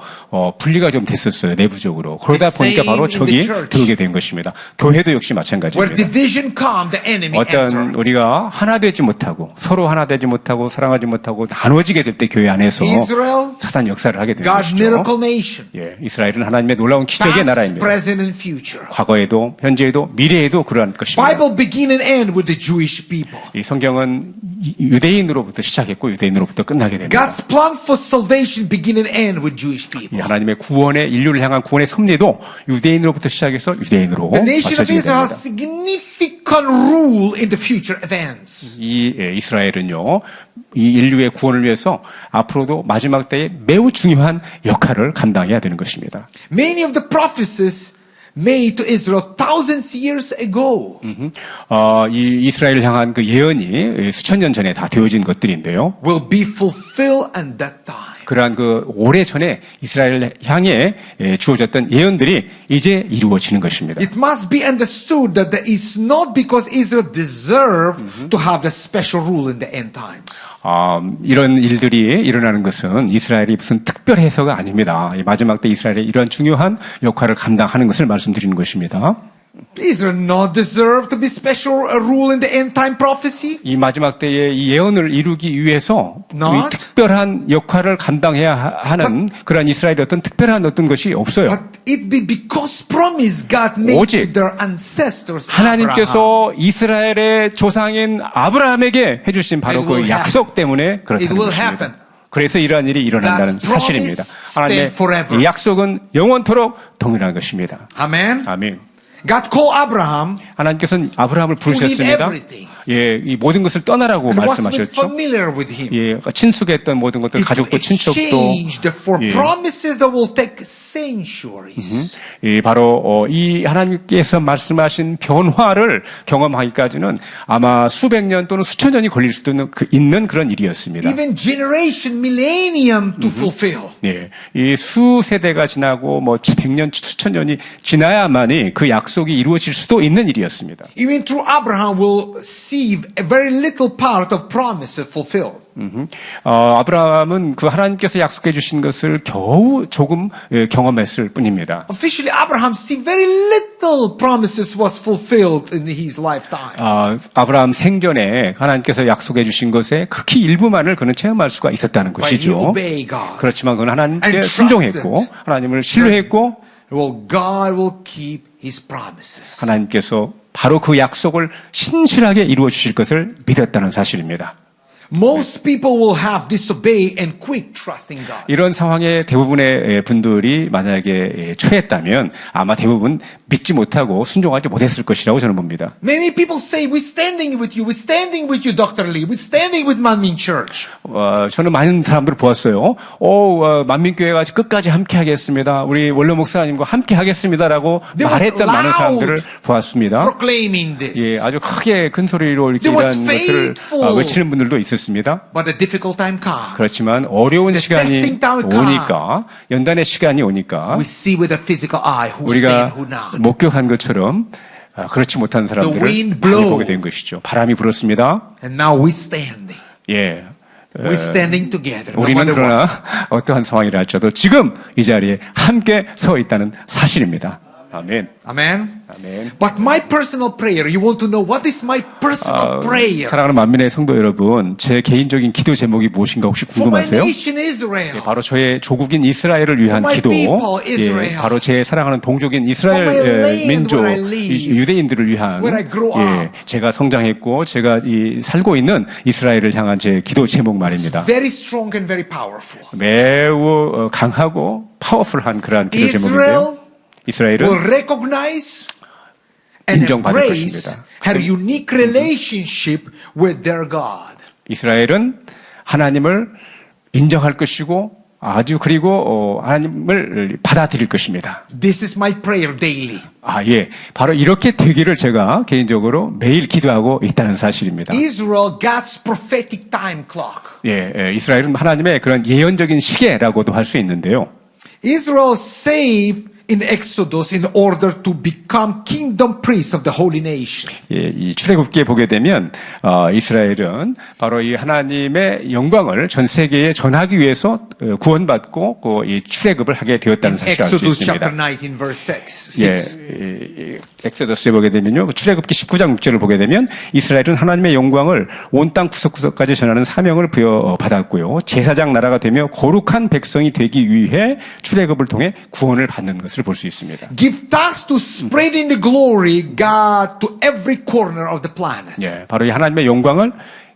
분리가 좀 됐었어요, 내부적으로. 그러다 The 보니까 same 바로 in 적이 the church. 들어오게 된 것입니다. 교회도 역시 Where 마찬가지입니다. division come, the enemy 어떤 enter. 우리가 하나 되지 못하고 서로 하나 되지 못하고 사랑하지 못하고 나눠지게 될 때 교회 안에서 Israel, 사단 역사를 하게 되는 God's 것이죠. miracle nation. 이스라엘은 하나님의 놀라운 기적의 Past, 나라입니다. present, and future. 과거에도 현재에도 미래에도 그러한 것입니다. Bible begin and end with the Jewish people. 이 성경은 유대인으로부터 시작했고 유대인으로부터 끝나게 됩니다. God's plan for salvation begin and end with Jewish 이 people. 하나님의 구원의 인류를 향한 구원의 섭리도 유대인으로부터 시작해서 유대인으로 The nation of 맞춰지게 Israel 됩니다. has significant rule in the future events. 이 이스라엘은요, 이 인류의 구원을 위해서 앞으로도 마지막 때에 매우 중요한 역할을 감당해야 되는 것입니다. Many of the prophecies made to Israel thousands years ago 이 이스라엘을 향한 그 예언이 수천 년 전에 다 되어진 것들인데요. will be fulfilled at that time. 그러한 그 오래 전에 이스라엘 향해 주어졌던 예언들이 이제 이루어지는 것입니다. It must be understood that that is not because Israel deserved to have the special rule in the end times. 이런 일들이 일어나는 것은 이스라엘이 무슨 특별해서가 아닙니다. 이 마지막 때 이스라엘의 이런 중요한 역할을 감당하는 것을 말씀드리는 것입니다. Israel not deserve to be special rule in the end time prophecy? 이 마지막 때의 이 예언을 이루기 위해서 Not. 이 특별한 역할을 감당해야 하는 그런 이스라엘의 어떤 특별한 어떤 것이 없어요. But it be because promise God made 오직 to their ancestors Abraham. 하나님께서 이스라엘의 조상인 아브라함에게 해주신 바로 It will 그 약속 때문에 It 그렇다는 will 것입니다. happen. 그래서 이러한 일이 일어난다는 God's 사실입니다. promise 하나님의 stand forever. 이 약속은 영원토록 동일한 것입니다. Amen. 아멘. God called Abraham 하나님께서는 아브라함을 to leave 부르셨습니다. everything. 예, 이 모든 것을 떠나라고 and was 말씀하셨죠. familiar with him. 예, 그러니까 친숙했던 모든 것들, It 가족도 친척도, exchanged for 예. promises that will take centuries. 이 바로 이 하나님께서 말씀하신 변화를 경험하기까지는 아마 수백 년 또는 수천 년이 걸릴 수도 있는 그런 일이었습니다. Even generation, millennium to fulfill. 예, 이 수세대가 지나고 뭐 100년, 수천 년이 지나야만이 그 약속이 이루어질 수도 있는 일이었습니다. Even through Abraham will see a very little part of promises fulfilled. 아브라함은 그 하나님께서 약속해 주신 것을 겨우 조금 경험했을 뿐입니다. Officially, Abraham see very little promises was fulfilled in his lifetime. 아브라함 생전에 하나님께서 약속해 주신 것에 극히 일부만을 그는 체험할 수가 있었다는 But he 것이죠. obey God. 그렇지만 그는 하나님께 And 순종했고 trusted. 하나님을 신뢰했고 Well, God will keep his promises. 하나님께서 바로 그 약속을 신실하게 이루어 주실 것을 믿었다는 사실입니다. Most people will have disobey and quit trusting God. 이런 상황에 대부분의 분들이 만약에 처했다면 아마 대부분 믿지 못하고 순종하지 못했을 것이라고 저는 봅니다. Many people say, we're standing with you, we're standing with you, Dr. Lee, we're standing with Manmin Church. 저는 많은 사람들을 보았어요. 만민교회가 끝까지 함께 하겠습니다. 우리 원로 목사님과 함께 하겠습니다라고 There was 말했던 많은 loud 사람들을 보았습니다. proclaiming this. 예, 아주 크게 큰 소리로 이렇게 There was 이런 것들을 faithful. 외치는 분들도 있었습니다. But a difficult time comes. 그렇지만 어려운 The 시간이 testing time 오니까, 연단의 시간이 오니까 We see with a physical eye who's 우리가 saved, who not. 목격한 것처럼 그렇지 못한 사람들을 The wind 많이 blow. 보게 된 것이죠. 바람이 불었습니다. And now we're standing. 예. We're standing together. No 우리는 matter what. 그러나 어떠한 상황이라 할지라도 지금 이 자리에 함께 서 있다는 사실입니다. 아멘. Amen. 아멘. But my personal prayer, you want to know what is my personal prayer 사랑하는 만민의 성도 여러분, 제 개인적인 기도 제목이 무엇인가 혹시 for my 궁금하세요? nation Israel. 바로 저의 조국인 이스라엘을 위한 For my 기도, people, Israel. 바로 제 사랑하는 동족인 For my 이스라엘 land 민족, where I live. 유대인들을 위한, Where I grew up. 제가 성장했고 제가 살고 있는 이스라엘을 향한 제 기도 제목 말입니다. Very strong and very powerful. 매우 강하고 파워풀한 그러한 기도 Israel 제목인데요. 이스라엘은 will recognize and 인정받을 embrace 것입니다. her unique relationship with their God. 이스라엘은 하나님을 인정할 것이고 아주 그리고 하나님을 받아들일 것입니다. This is my prayer daily. 예. 바로 이렇게 되기를 제가 개인적으로 매일 기도하고 있다는 사실입니다. Israel, God's prophetic time clock. 이스라엘은 하나님의 그런 예언적인 시계라고도 할 수 있는데요. Israel saved in Exodus in order to become kingdom priests of the holy nation. 이 출애굽기에 보게 되면 이스라엘은 바로 이 하나님의 영광을 전 세계에 전하기 위해서 구원받고 이 출애굽을 하게 되었다는 사실을 알 수 Exodus 있습니다. chapter 19 verse 6. 엑소더스에 보게 되면요. 출애굽기 19장 6절을 보게 되면 이스라엘은 하나님의 영광을 온 땅 구석구석까지 전하는 사명을 부여받았고요. 제사장 나라가 되며 거룩한 백성이 되기 위해 출애굽을 통해 구원을 받는 것을 볼 수 있습니다. Give thanks to spreading the glory God to every corner of the planet. 바로 이 하나님의 영광을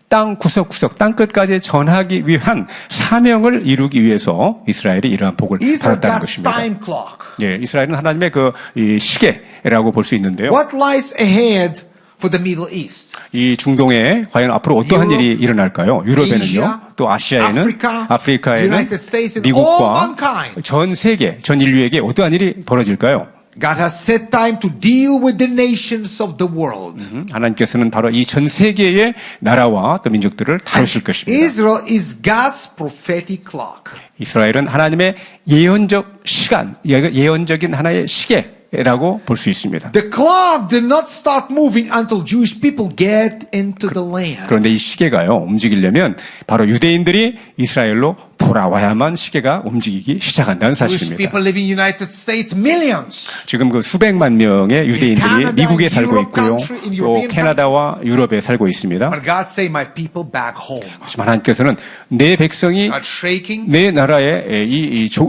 땅 구석구석 땅 끝까지 전하기 위한 사명을 이루기 위해서 이스라엘이 이러한 복을 Israel 받았다는 God's 것입니다. time clock. 이스라엘은 하나님의 이 시계라고 볼 수 있는데요. What lies ahead for the Middle East? 이 중동에 과연 앞으로 어떠한 Europe, 일이 일어날까요? 유럽에는요, Asia, 또 아시아에는, Africa, 아프리카에는, United States, and all 미국과 mankind. 전 세계, 전 인류에게 어떠한 일이 벌어질까요? God has set time to deal with the nations of the world. 하나님께서는 바로 이 전 세계의 나라와 또 민족들을 다루실 것입니다. Israel is God's prophetic clock. 이스라엘은 하나님의 예언적 시간, 예언적인 하나의 시계라고 볼 수 있습니다. The clock did not start moving until Jewish people get into the land. 그런데 이 시계가요, 움직이려면 바로 유대인들이 이스라엘로 돌아와야만 시계가 움직이기 시작한다는 Jewish 사실입니다. people living in United States, millions. 지금 그 수백만 명의 유대인들이 Canada, 미국에 in 살고 Europe 있고요. country, in 또 European 캐나다와 유럽에 살고 있습니다. But God say, my people back home. 하지만 하나님께서는 내 백성이 Not shaking. 내 나라에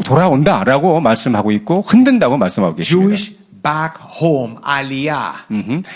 돌아온다라고 말씀하고 있고 흔든다고 말씀하고 계십니다. Jewish back home, Aliyah.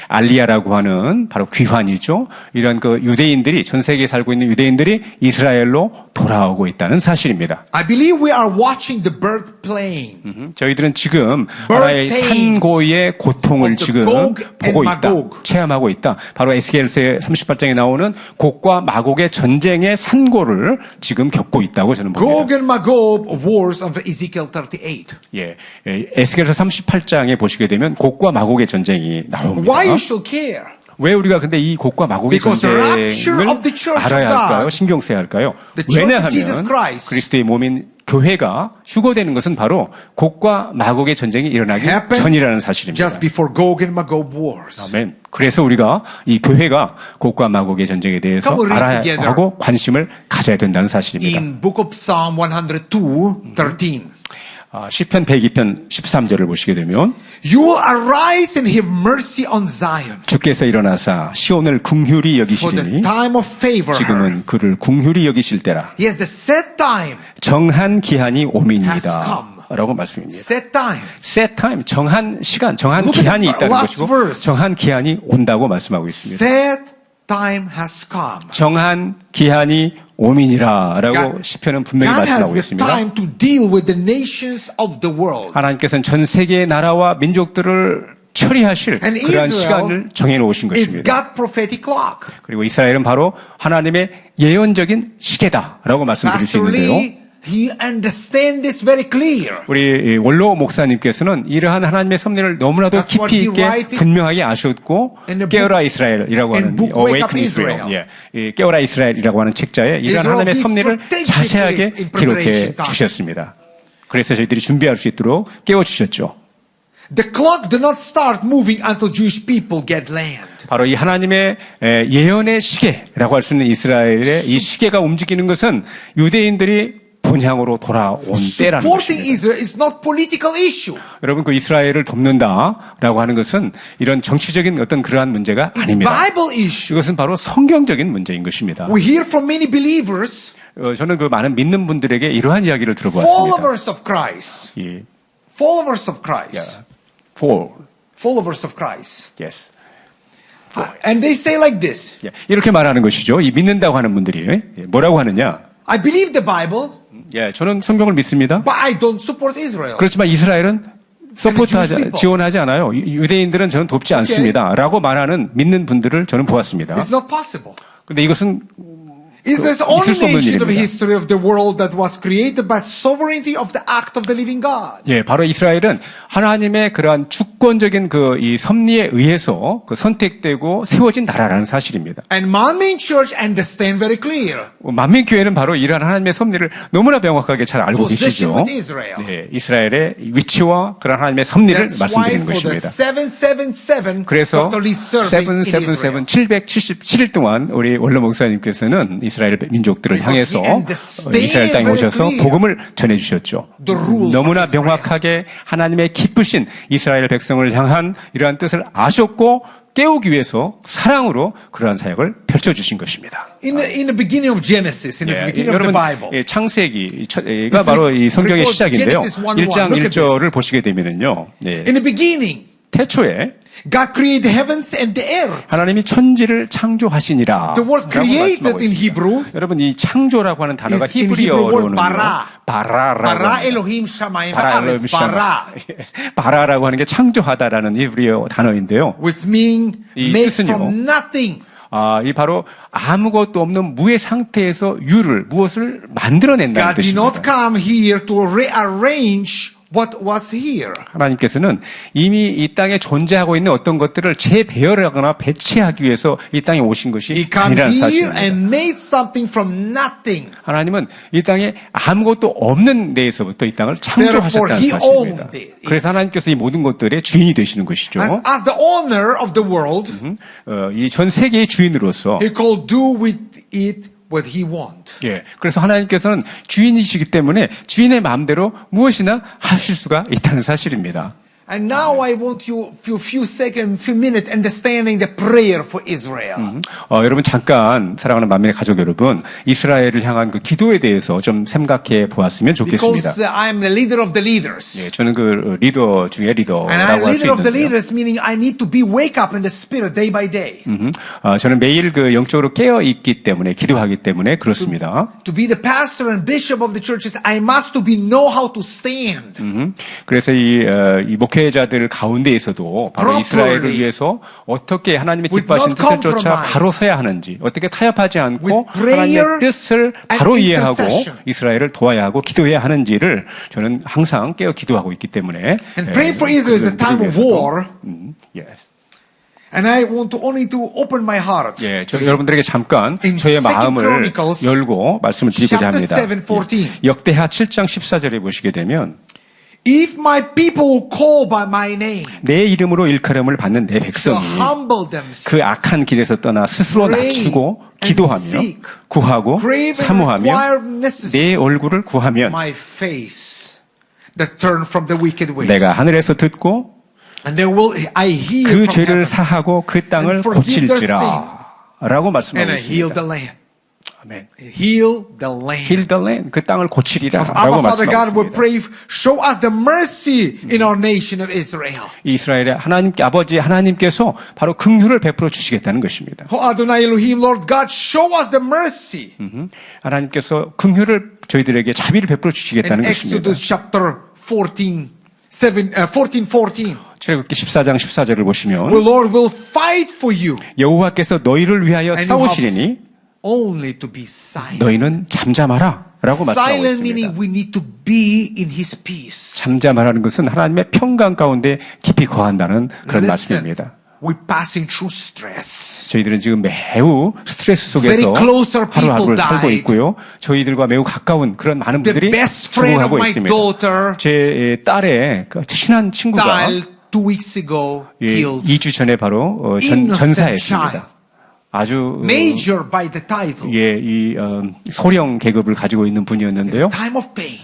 알리아라고 하는 바로 귀환이죠. 이런 그 유대인들이 전 세계에 살고 있는 유대인들이 이스라엘로 돌아오고 있다는 사실입니다. I believe we are watching the birth plane. 저희들은 지금 하나의 산고의 고통을 of the 지금 Gog 보고 and 있다. Magog. 체험하고 있다. 바로 에스겔서 38장에 나오는 곡과 마곡의 전쟁의 산고를 지금 겪고 있다고 저는 봅니다. Gog and Magog wars of Ezekiel 38. 예, 에스겔서 38장에 보시게 되면 곡과 마곡의 전쟁이 나옵니다. Why you should care? 왜 우리가 근데 이 곡과 마곡의 Because the rapture 전쟁을 of the church 알아야 of 할까요? God, 신경 써야 할까요? the church of Jesus 왜냐하면 Christ, 그리스도의 몸인 교회가 휴거되는 것은 바로 곡과 마곡의 전쟁이 일어나기 happened 전이라는 사실입니다. just before Gog and Magog wars. 아멘. 그래서 우리가 이 교회가 곡과 마곡의 전쟁에 대해서 Come read 알아야 together. 하고 관심을 가져야 된다는 사실입니다. In book of Psalm 102, 13. 시편 102편 13절을 보시게 되면 You will arise and have mercy on Zion. 주께서 일어나사 시온을 궁휼히 For the 여기시리니 time of favor her. 지금은 그를 궁휼히 여기실 때라. Yes, the set time. 정한 기한이 Has 오민이다. come. 라고 말씀입니다. Set time. set time, 정한 시간, 정한 Look at 기한이 the 있다는 last 것이고 verse. 정한 기한이 온다고 말씀하고 있습니다. Set time has come. 정한 기한이 오민이라라고 God- 시편은 분명히 God 말씀하고 has the 있습니다. time to deal with the nations of the world. 하나님께서는 전 세계의 나라와 민족들을 처리하실 And 그러한 Israel 시간을 정해놓으신 It's 것입니다. God's prophetic clock. 그리고 이스라엘은 바로 하나님의 예언적인 시계다라고 말씀드릴 수 Pastor 있는데요. Lee, he understands this very clear. 우리 원로 목사님께서는 이러한 하나님의 섭리를 너무나도 That's what 깊이 he 있게 writing 분명하게 아셨고 in the book- 깨어라 이스라엘이라고 in 하는 book Wake Up Awaken Israel, Israel. 이 깨어라 이스라엘이라고 하는 책자에 이러한 Israel 하나님의 be 섭리를 strategically 자세하게 in 기록해 preparation time. 주셨습니다. 그래서 저희들이 준비할 수 있도록 깨워주셨죠. The clock did not start moving until Jewish people get land. 바로 이 하나님의 예언의 시계라고 할 수 있는 이스라엘의 이 시계가 움직이는 것은 유대인들이 본향으로 돌아온 때라는 Supporting 것입니다. Israel is not political issue. 여러분 그 이스라엘을 돕는다라고 하는 것은 이런 정치적인 어떤 그러한 문제가 It's 아닙니다. Bible issue. 이것은 바로 성경적인 문제인 것입니다. We hear from many believers, 저는 그 많은 믿는 분들에게 이러한 이야기를 들어보았습니다. followers of Christ. 예, Followers of Christ. for, Followers of Christ. yes. And they say like this. 예, 이렇게 말하는 것이죠. 이 믿는다고 하는 분들이 예, 뭐라고 하느냐? I believe the Bible, 예, 저는 성경을 믿습니다. but I don't support Israel. 그렇지만 이스라엘은 서포트하지, Jewish people. 지원하지 않아요. 유대인들은 저는 돕지 않습니다. 라고 말하는 믿는 분들을 저는 보았습니다. It's not possible. 근데 이것은 Israel is the 있을 only 수 없는 nation of 일입니다. history of the world that was created by sovereignty of the act of the living God. 예, 바로 이스라엘은 하나님의 그러한 주권적인 그 이 섭리에 의해서 그 선택되고 세워진 나라라는 사실입니다. And Manmin Church understand very clear. 만민교회는 바로 이러한 하나님의 섭리를 너무나 명확하게 잘 알고 Position 계시죠. with Israel. 네, 이스라엘의 위치와 그런 하나님의 섭리를 That's why 말씀드리는 for the 것입니다. 777 그래서 Dr. Lee serving in Israel. 777일 동안 우리 원로 목사님께서는 이스라엘 민족들을 Because 향해서 he understand 이스라엘 땅에 very 오셔서 clear 복음을 전해주셨죠. the rule 너무나 of Israel. 명확하게 하나님의 기쁘신 이스라엘 백성을 향한 이러한 뜻을 아셨고 깨우기 위해서 사랑으로 그러한 사역을 펼쳐주신 것입니다. In the beginning of Genesis, in the 예, beginning of the 여러분 Bible. 예, 창세기가 바로 이 성경의 Record 시작인데요. Genesis 1:1. 1장 Look at 1절을 this. 보시게 되면은요. 네, In the beginning, 태초에 God created the heavens and the earth. 하나님이 천지를 창조하시니라. The word 라고 created 말씀하고 in 있습니다. Hebrew 여러분 이 창조라고 하는 단어가 is in Hebrew 히브리어로는요. word bara. 바라라고 Bara 합니다. Elohim Shamayim 바라 Haaretz. 엘로힘 샤마. Bara. 바라라고 하는 게 창조하다라는 히브리어 단어인데요. Which means 이 made 뜻은요. from nothing. 이 바로 아무것도 없는 무의 상태에서 무엇을 만들어낸다는 God did not 뜻입니다. come here to rearrange what was here. 하나님께서는 이미 이 땅에 존재하고 있는 어떤 것들을 재배열하거나 배치하기 위해서 이 땅에 오신 것이 He came 아니라는 here 사실입니다. and made something from nothing. 하나님은 이 땅에 아무것도 없는 데에서부터 이 땅을 Therefore, 창조하셨다는 he 사실입니다. owned it. 그래서 하나님께서 이 모든 것들의 주인이 되시는 것이죠. As the owner of the world, 이 전 세계의 주인으로서 he could do with it what he wants. 예. 그래서 하나님께서는 주인이시기 때문에 주인의 마음대로 무엇이나 하실 수가 있다는 사실입니다. And now I want you few seconds, few minutes understanding the prayer for Israel. 여러분 잠깐 사랑하는 만민의 가족 여러분, 이스라엘을 향한 그 기도에 대해서 좀 생각해 보았으면 좋겠습니다. Because I am the leader of the leaders. 예, 저는 그 리더 중에 And I'm 리더라고 할 수 leader of the 있는데요. leaders, meaning I need to be wake up in the spirit day by day. 저는 매일 그 영적으로 깨어 있기 때문에 기도하기 때문에 그렇습니다. To be the pastor and bishop of the churches, I must to be know how to stand. 그래서 이 목회자들 가운데에서도 바로 Properly. 이스라엘을 위해서 어떻게 하나님의 With 기뻐하신 not 뜻을 쫓아 compromise. 바로 서야 하는지, 어떻게 타협하지 않고 With prayer 하나님의 뜻을 바로 and 이해하고 intercession. 이스라엘을 도와야 하고 기도해야 하는지를 저는 항상 깨어 기도하고 있기 때문에 And praying for Israel is the time of war. 예. And I want to only to open my heart. 예, 저 여러분들에게 잠깐 In 저의 Second 마음을 Chronicles 열고 말씀을 드리고자 chapter 합니다. 7:14. 역대하 7장 14절에 보시게 되면 If my people call by my name, 내 이름으로 일컬음을 받는 내 shall 백성이 humble themselves, 그 악한 길에서 떠나 스스로 pray 낮추고 and 기도하며 seek, 구하고 crave and 사모하며 require necessary 내 얼굴을 구하면 my face, that turn from the wicked ways. 내가 하늘에서 듣고 And then will I heal 그 from 죄를 heaven, 사하고 그 땅을 and forgive their 고칠지라 라고 and 말씀하고 I heal 있습니다. the land. 아멘. Heal the land. Heal the land. 그 땅을 고치리라 Of 라고 Abba Father God 말씀하고 will 있습니다. pray, show us the mercy in our nation of Israel. 이스라엘의 하나님께 아버지 하나님께서 바로 긍휼을 베풀어 주시겠다는 것입니다. Oh Adonai Elohim, Lord God, show us the mercy. 하나님께서 긍휼을 저희들에게 자비를 베풀어 In 주시겠다는 것입니다. Exodus chapter 14. 출애굽기 14장 14절을 보시면 The Lord will fight for you. 여호와께서 너희를 위하여 And you 싸우시리니 only to be silent. 너희는 잠잠하라 라고 말씀하고 Silent 있습니다. meaning we need to be in His peace. 잠잠하라는 것은 하나님의 평강 가운데 깊이 거한다는 그런 Listen, 말씀입니다. we're passing through stress. 저희들은 지금 매우 스트레스 속에서 Very close our people 하루하루를 살고 died. 있고요. 저희들과 매우 가까운 그런 많은 The 분들이 best friend of 죽어가고 my 있습니다. daughter 제 딸의 그 친한 친구가 died 2 weeks ago, killed. 2주 전에 바로 Innocent 전사했습니다. child. 아주 Major by the title. 소령 계급을 가지고 있는 분이었는데요. Time of pain.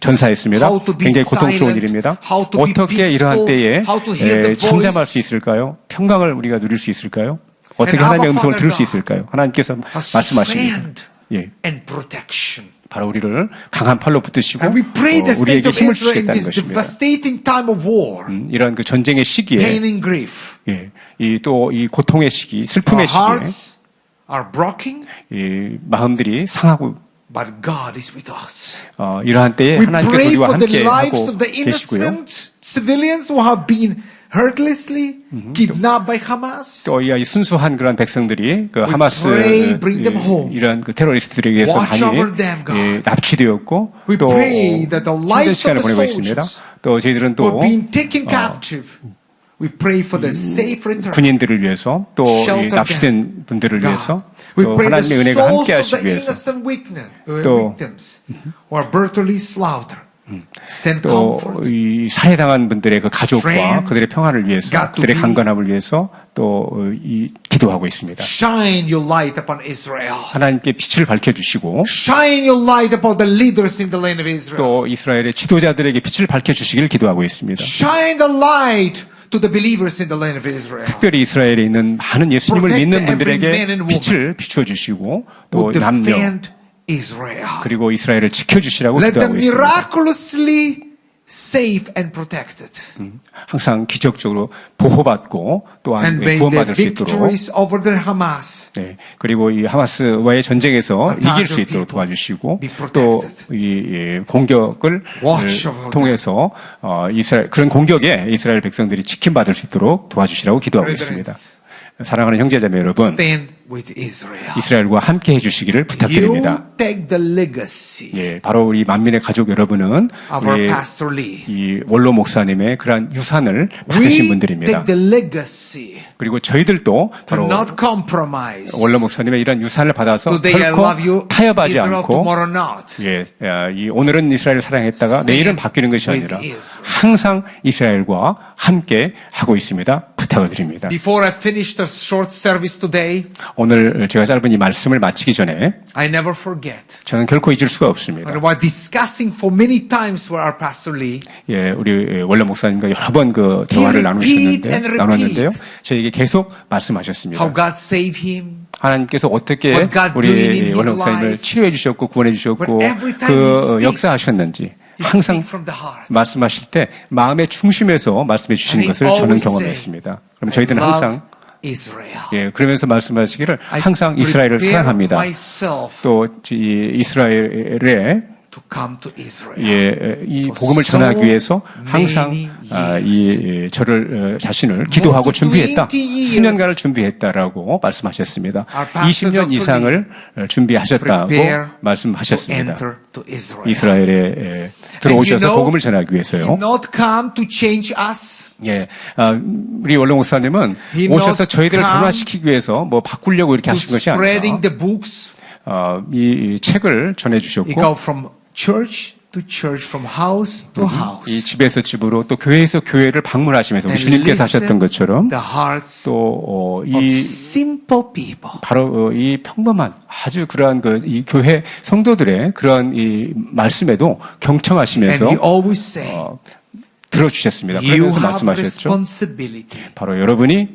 전사했습니다. How to be 굉장히 고통스러운 silent, 일입니다. how to be 어떻게 이러한 때에 peaceful, how to hear the voice. 잠잠할 수 있을까요? 평강을 우리가 누릴 수 있을까요? 어떻게 And 하나님의 Abba 음성을 들을 수 Father 있을까요? 하나님께서 A 말씀하십니다. strength 예, and protection. 바로 우리를 강한 팔로 붙드시고 And we pray the state 우리에게 of 힘을 Israel in 주시겠다는 this 것입니다. devastating time of war, 이런 그 전쟁의 시기에 pain and grief. 또 이 고통의 시기, Our 슬픔의 시기에 hearts are broken, 이 마음들이 상하고 but God is with us. 이러한 때에 We 하나님께서 pray 우리와 for the 함께 lives 하고 of the 계시고요. innocent civilians who have been hurtlessly kidnapped by Hamas. 또 이 순수한 그런 백성들이 그 하마스 pray, bring them home. 이런 그 테러리스트들에 의해서 Watch 많이 over them, God. 납치되었고 We 또 pray that the 힘든 lives 시간을 of the 보내고 있습니다. soldiers 또 저희들은 who 또 are being taken captive. We pray for the safe return. 군인들을 위해서 또 이 Shelter 납치된 분들을 위해서 We 또 pray 하나님의 the 은혜가 souls 함께 of 하시기 the 위해서 innocent 또 victims who are brutally slaughtered. Send 또 comfort. 이 살해당한 분들의 그 가족과 Strength. 그들의 평화를 위해서 God to 그들의 be- 강건함을 위해서 또 이 기도하고 있습니다. Shine your light upon Israel. 하나님께 빛을 밝혀주시고 Shine your light upon the leaders in the land of Israel. 또 이스라엘의 지도자들에게 빛을 밝혀주시기를 기도하고 있습니다. Shine the light to the believers in the land of Israel. 특별히 이스라엘에 있는 많은 예수님을 Protect 믿는 every man 분들에게 and woman. 빛을 비춰주시고 또 Who 남녀 defend Israel. 그리고 이스라엘을 지켜주시라고 Let them 기도하고 있습니다. miraculously safe and protected. 항상 기적적으로 보호받고 또한 And bring the 구원받을 수 있도록 victories over the Hamas. 네, 그리고 이 하마스와의 전쟁에서 Attack 이길 수 your 있도록 people. 도와주시고 Be 또 protected. 이 공격을 Watch over them. 통해서 이스라엘 그런 공격에 이스라엘 백성들이 지킴받을 수 있도록 도와주시라고 기도하고 Brethren, 있습니다. 사랑하는 형제자매 여러분, Stand with Israel. 이스라엘과 함께 해주시기를 부탁드립니다. You take the legacy 예, 바로 우리 만민의 가족 여러분은 of our 우리 Pastor Lee. 이 원로 목사님의 그러한 유산을 받으신 We 분들입니다. take the legacy 그리고 저희들도 to 바로 not compromise. 원로 목사님의 이런 유산을 받아서 Today I 결코 love you, 타협하지 Israel, 않고 tomorrow not. 이 오늘은 이스라엘을 사랑했다가 Stand 내일은 바뀌는 것이 with 아니라 Israel. 항상 이스라엘과 함께 하고 있습니다. 부탁을 드립니다. Before I finish the short service today, 오늘 제가 짧은 이 말씀을 마치기 전에 I never forget. 저는 결코 잊을 수가 없습니다. While discussing for many times with our Pastor Lee, 예, 우리 원래 목사님과 여러 번 그 대화를 나눴는데요. 저에게 계속 말씀하셨습니다. how God saved him. 하나님께서 어떻게 What God doing in 우리 his 원래 목사님을 life. 치료해 주셨고 구원해 주셨고 But every time he 그 speaks, 역사하셨는지 He 항상 speaks from the heart. 말씀하실 때 마음의 중심에서 말씀해 주시는 And he 것을 저는 always 경험했습니다. 그럼 I 저희들은 love 항상 Israel. 예, 그러면서 말씀하시기를 I 항상 이스라엘을 prepare 사랑합니다. myself 또 이스라엘에 to come to Israel. 예, 이 For 복음을 so 전하기 위해서 항상 many 저를 자신을 기도하고 More than 준비했다. 20 years. 수년간을 준비했다고 말씀하셨습니다. Our pastor 20년 Dr. 이상을 준비하셨다고 prepare to 말씀하셨습니다. enter to Israel. 이스라엘에 들어오셔서 And you know, 복음을 전하기 He 위해서요. not come to change us. 예, 우리 원로 목사님은 He 오셔서 not 저희들을 come 변화시키기 위해서 뭐 바꾸려고 이렇게 to 하신 것이 spreading 아니라 the books. 이 책을 He 전해주셨고 go from church to church, from house to 이 house. 집에서 집으로 또 교회에서 교회를 방문하시면서 우리 And 주님께서 listen 하셨던 것처럼 the hearts 또 of 이 simple people. 바로 이 평범한 아주 그러한 이 교회 성도들의 그런 이 말씀에도 And 경청하시면서 He always say, 들어주셨습니다. you 그러면서 have 말씀하셨죠. responsibility 바로 여러분이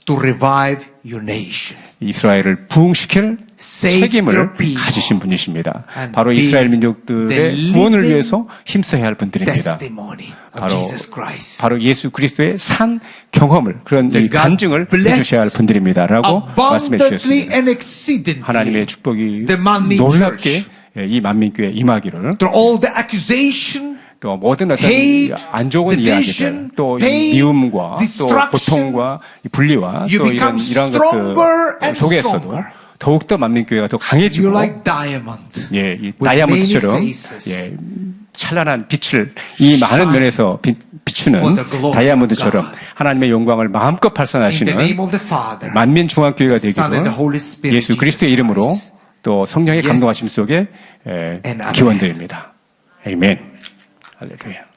to revive your nation. 이스라엘을 부흥시킬 Save 책임을 your people 가지신 분이십니다. and 바로 be 이스라엘 the 민족들의 구원을 living 위해서 힘써야 할 분들입니다. testimony of 바로, Jesus Christ. 바로 예수 그리스도의 산 경험을 그런 The 이 간증을 God 해주셔야 할 분들입니다라고 말씀해 abundantly 주셨습니다. and exceedingly 하나님의 축복이 the 만민 놀랍게 church. 이 만민교회에 임하기를 through all the accusation, 또 모든 어떤 hate, 안 좋은 division, 이야기들 또 pain, 미움과 또 destruction, 고통과 이 분리와 you 또 이런 become 것들 stronger and 속에서도 stronger. 더욱더 만민교회가 더 강해지고 you're like diamond. 예, 이 with 다이아몬드처럼 many faces. 예, 찬란한 빛을 이 많은 면에서 비추는 for the glory 다이아몬드처럼 of God. 하나님의 영광을 마음껏 In the 발산하시는 name of the Father, 만민 중앙교회가 Son and the 되기를 Holy Spirit, 예수 그리스도의 Jesus 이름으로 Christ. 또 성령의 Yes. 감동하심 속에 And amen. 기원드립니다. 아멘. 할렐루야.